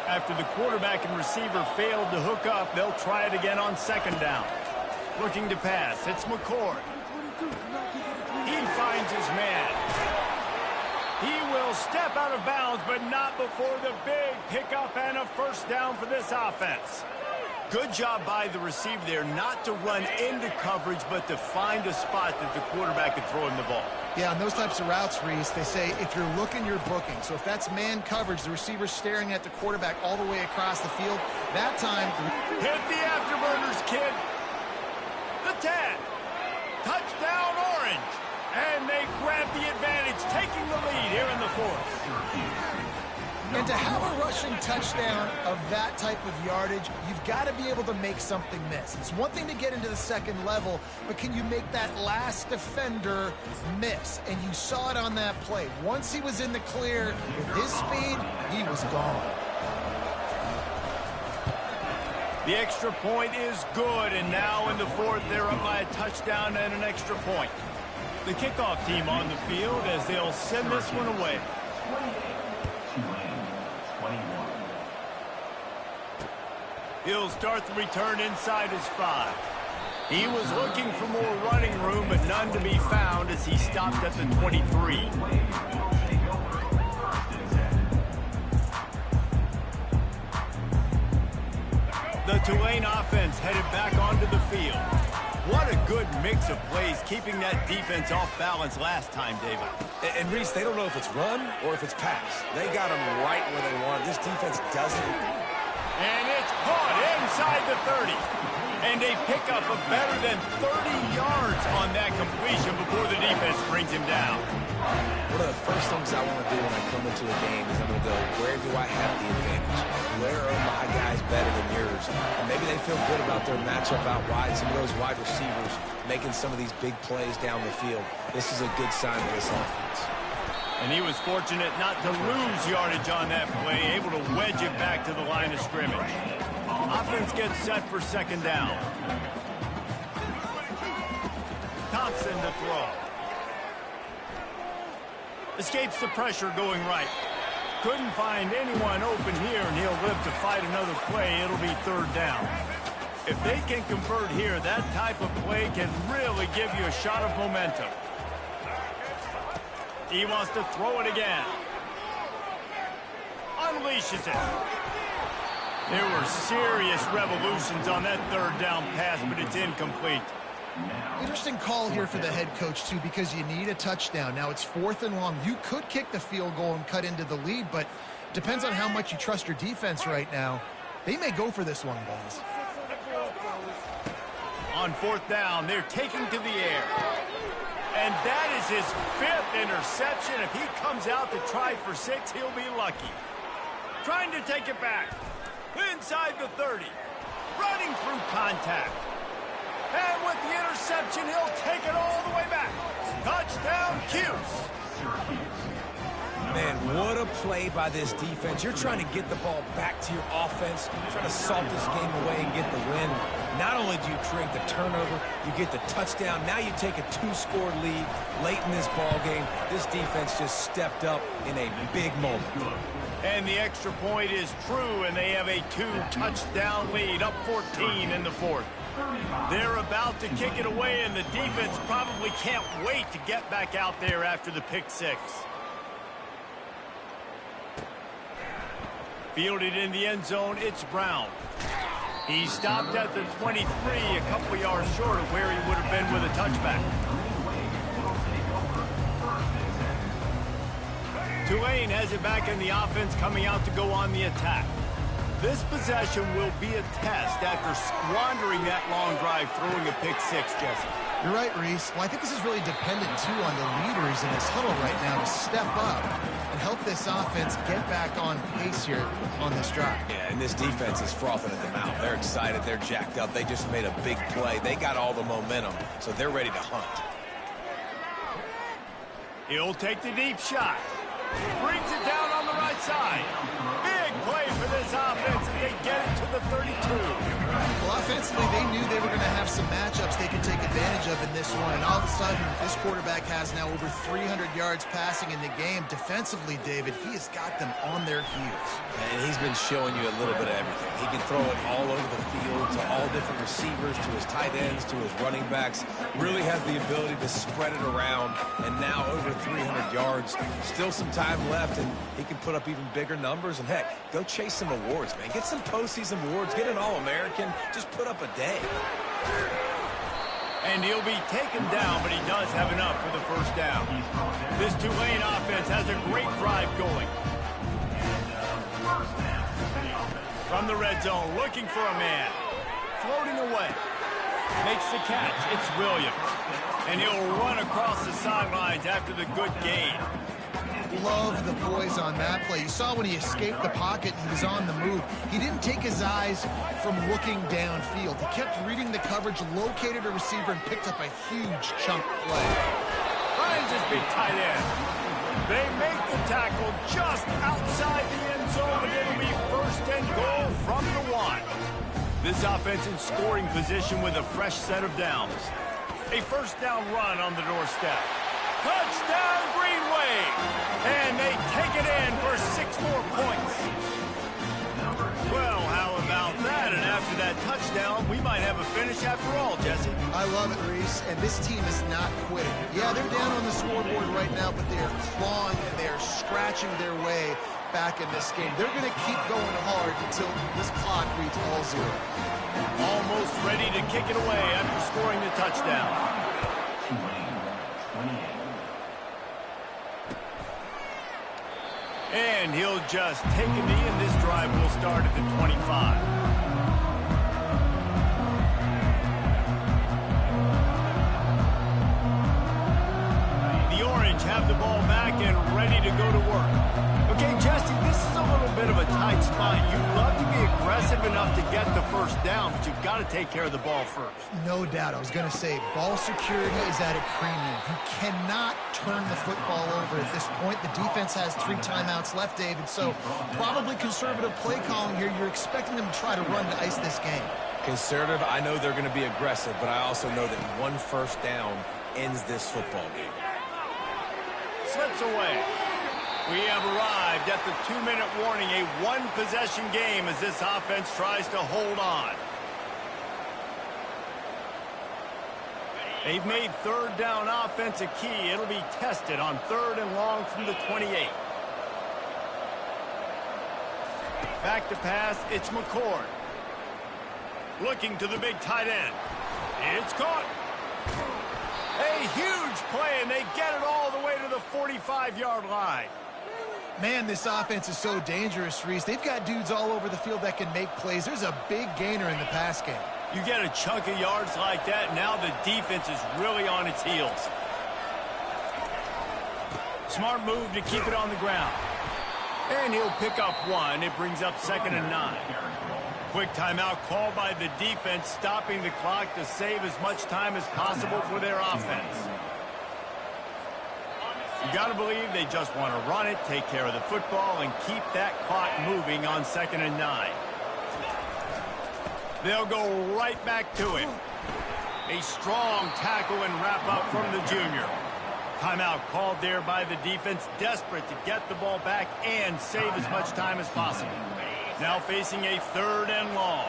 After the quarterback and receiver failed to hook up, they'll try it again on second down. Looking to pass, it's McCord. He finds his man. He will step out of bounds, but not before the big pickup and a first down for this offense. Good job by the receiver there not to run into coverage, but to find a spot that the quarterback could throw him the ball. Yeah, on those types of routes, Reese, they say if you're looking, you're booking. So if that's man coverage, the receiver's staring at the quarterback all the way across the field, that time... Hit the afterburners, kid. The 10. Touchdown, Orange. And they grab the advantage, taking the lead here in the fourth. And to have a rushing touchdown of that type of yardage, you've got to be able to make something miss. It's one thing to get into the second level, but can you make that last defender miss? And you saw it on that play. Once he was in the clear, with his speed, he was gone. The extra point is good, and now in the fourth, they're up by a touchdown and an extra point. The kickoff team on the field as they'll send this one away. He'll start the return inside his 5. He was looking for more running room, but none to be found as he stopped at the 23. The Tulane offense headed back onto the field. What a good mix of plays, keeping that defense off balance last time, David. And Reese, they don't know if it's run or if it's pass. They got them right where they want. This defense doesn't. And it's caught inside the 30. And they pick up a better than 30 yards on that completion before the defense brings him down. One of the first things I want to do when I come into a game is I'm going to go, where do I have the advantage? where are my guys better than yours? And maybe they feel good about their matchup out wide. Some of those wide receivers making some of these big plays down the field. This is a good sign for this offense. And he was fortunate not to lose yardage on that play, able to wedge it back to the line of scrimmage. Offense gets set for second down. Thompson to throw. Escapes the pressure going right. Couldn't find anyone open here, and he'll live to fight another play. It'll be third down. If they can convert here, that type of play can really give you a shot of momentum. He wants to throw it again. Unleashes it. There were serious revolutions on that third down pass, but it's incomplete. Interesting call here for the head coach, too, because you need a touchdown. Now, it's 4th and long. You could kick the field goal and cut into the lead, but depends on how much you trust your defense right now. They may go for this one, guys. On 4th down, they're taking to the air. And that is his 5th interception. If he comes out to try for 6, he'll be lucky. Trying to take it back. Inside the 30. Running through contact. And with the interception, he'll take it all the way back. Touchdown, Cuse. Man, what a play by this defense. You're trying to get the ball back to your offense, trying to salt this game away and get the win. Not only do you create the turnover, you get the touchdown. Now you take a 2-score lead late in this ball game. This defense just stepped up in a big moment. And the extra point is true, and they have a 2-touchdown lead, up 14 in the 4th. They're about to kick it away, and the defense probably can't wait to get back out there after the pick 6. Fielded in the end zone, it's Brown. He stopped at the 23, a couple yards short of where he would have been with a touchback. Tulane has it back in the offense, coming out to go on the attack. This possession will be a test after squandering that long drive, throwing a pick 6, Jesse. You're right, Reese. Well, I think this is really dependent, too, on the leaders in this huddle right now to step up and help this offense get back on pace here on this drive. Yeah, and this defense is frothing at the mouth. They're excited. They're jacked up. They just made a big play. They got all the momentum, so they're ready to hunt. He'll take the deep shot. Brings it down on the right side. Big play for this offense, and they get it to the 32. Well, offensively, they knew they were going to have some matchups they could take advantage of in this one. And all of a sudden, this quarterback has now over 300 yards passing in the game. Defensively, David, he has got them on their heels. And he's been showing you a little bit of everything. He can throw it all over the field to all different receivers, to his tight ends, to his running backs. Really has the ability to spread it around. And now over 300 yards. Still some time left, and he can put up even bigger numbers. And heck, go chase some awards, man. Get some postseason awards. Get an All-American. Just put up a day. And he'll be taken down, but he does have enough for the first down. This Tulane offense has a great drive going. From the red zone, looking for a man. Floating away. Makes the catch. It's Williams. And he'll run across the sidelines after the good gain. Love the poise on that play. You saw when he escaped the pocket, he was on the move. He didn't take his eyes from looking downfield. He kept reading the coverage, located a receiver, and picked up a huge chunk play. Finds his big tight end. They make the tackle just outside the end zone, and it'll be 1st and goal from the 1. This offense in scoring position with a fresh set of downs. A 1st down run on the doorstep. Touchdown, Green Wave! And they take it in for 6 more points. Well, how about that? And after that touchdown, we might have a finish after all, Jesse. I love it, Reese, and this team is not quitting. Yeah, they're down on the scoreboard right now, but they are clawing and they are scratching their way back in this game. They're going to keep going hard until this clock reads all 0. Almost ready to kick it away after scoring the touchdown. And he'll just take a knee, and this drive will start at the 25. The Orange have have the ball back and ready to go to work. Okay, Jesse, this is a little bit of a tight spot. You love to be aggressive enough to get the first down, but you've got to take care of the ball first. No doubt. I was going to say, ball security is at a premium. You cannot turn the football over at this point. The defense has 3 timeouts left, David, so probably conservative play calling here. You're expecting them to try to run to ice this game. Conservative, I know they're going to be aggressive, but I also know that 1 first down ends this football game. Slips away. We have arrived at the 2-minute warning, a 1-possession game as this offense tries to hold on. They've made third down offense a key. It'll be tested on 3rd and long from the 28. Back to pass, it's McCord. Looking to the big tight end. It's caught. A huge play, and they get it all the way to the 45-yard line. Man, this offense is so dangerous, Reese. They've got dudes all over the field that can make plays. There's a big gainer in the pass game. You get a chunk of yards like that, now the defense is really on its heels. Smart move to keep it on the ground. And he'll pick up 1. It brings up 2nd and 9. Quick timeout called by the defense, stopping the clock to save as much time as possible for their offense. You got to believe they just want to run it, take care of the football, and keep that clock moving on 2nd and 9. They'll go right back to him. A strong tackle and wrap up from the junior. Timeout called there by the defense, desperate to get the ball back and save as much time as possible. Now facing a 3rd and long.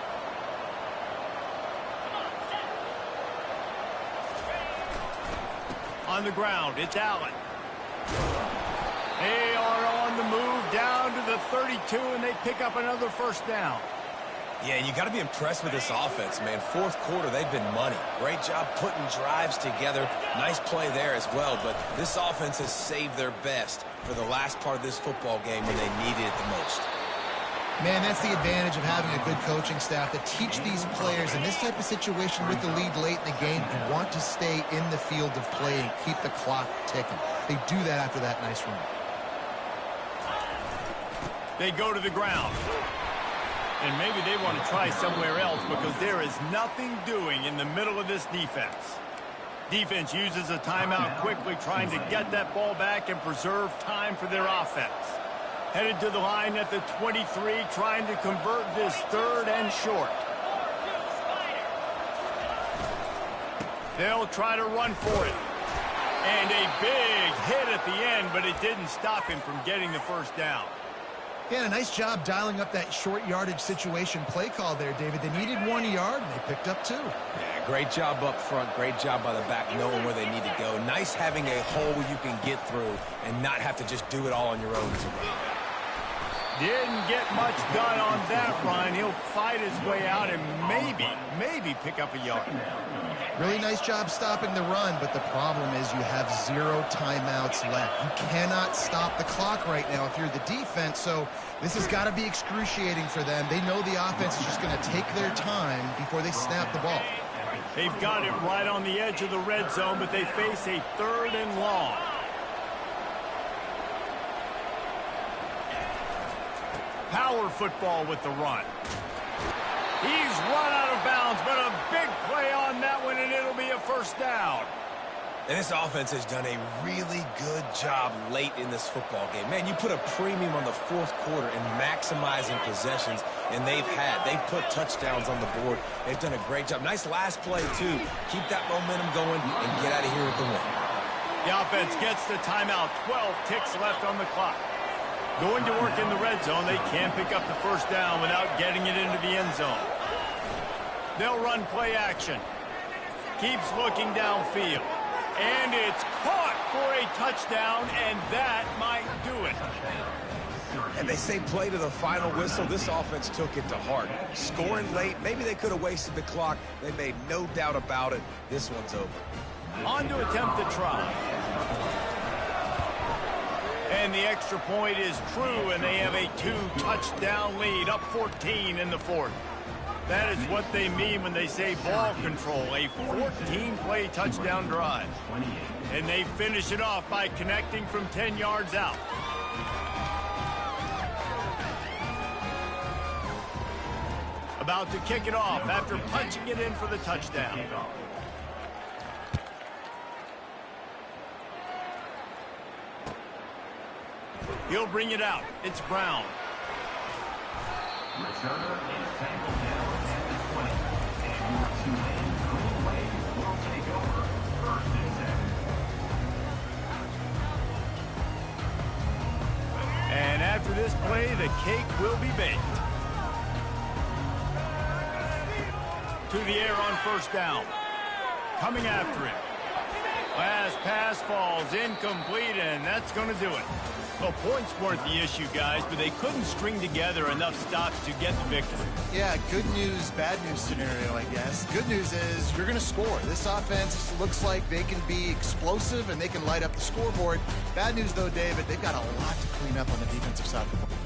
On the ground, it's Allen. They are on the move down to the 32, and they pick up another first down. Yeah, you got to be impressed with this offense, man. 4th quarter, they've been money. Great job putting drives together. Nice play there as well, but this offense has saved their best for the last part of this football game when they needed it the most. Man, that's the advantage of having a good coaching staff that teach these players in this type of situation with the lead late in the game who want to stay in the field of play and keep the clock ticking. They do that after that nice run. They go to the ground. And maybe they want to try somewhere else because there is nothing doing in the middle of this defense. Defense uses a timeout quickly, trying to get that ball back and preserve time for their offense. Headed to the line at the 23, trying to convert this 3rd and short. They'll try to run for it. And a big hit at the end, but it didn't stop him from getting the first down. Yeah, a nice job dialing up that short yardage situation play call there, David. They needed 1 yard, and they picked up 2. Yeah, great job up front. Great job by the back knowing where they need to go. Nice having a hole you can get through and not have to just do it all on your own as a running back. Didn't get much done on that run. He'll fight his way out and maybe pick up a yard. Really nice job stopping the run, but the problem is you have 0 timeouts left. You cannot stop the clock right now if you're the defense, so this has got to be excruciating for them. They know the offense is just going to take their time before they snap the ball. They've got it right on the edge of the red zone, but they face a 3rd and long. Power football with the run. He's run out of bounds, but a big play on that one, and it'll be a first down. And this offense has done a really good job late in this football game. Man, you put a premium on the 4th quarter in maximizing possessions, and they've put touchdowns on the board. They've done a great job. Nice last play, too. Keep that momentum going and get out of here with the win. The offense gets the timeout. 12 ticks left on the clock. Going to work in the red zone. They can't pick up the first down without getting it into the end zone. They'll run play action. Keeps looking downfield. And it's caught for a touchdown, and that might do it. And they say play to the final whistle. This offense took it to heart. Scoring late, maybe they could have wasted the clock. They made no doubt about it. This one's over. On to attempt the try. And the extra point is true, and they have a 2-touchdown lead, up 14 in the 4th. That is what they mean when they say ball control, a 14-play touchdown drive. And they finish it off by connecting from 10 yards out. About to kick it off after punching it in for the touchdown. He'll bring it out. It's Brown. Returner is tackled down at the 20. And your Tulane Green Wave will take over. 1st and 7. And after this play, the cake will be baked. To the air on 1st down. Coming after him. Last pass falls incomplete, and that's going to do it. Well, points weren't the issue, guys, but they couldn't string together enough stops to get the victory. Yeah, good news, bad news scenario, I guess. Good news is you're going to score. This offense looks like they can be explosive and they can light up the scoreboard. Bad news, though, David, they've got a lot to clean up on the defensive side of the ball.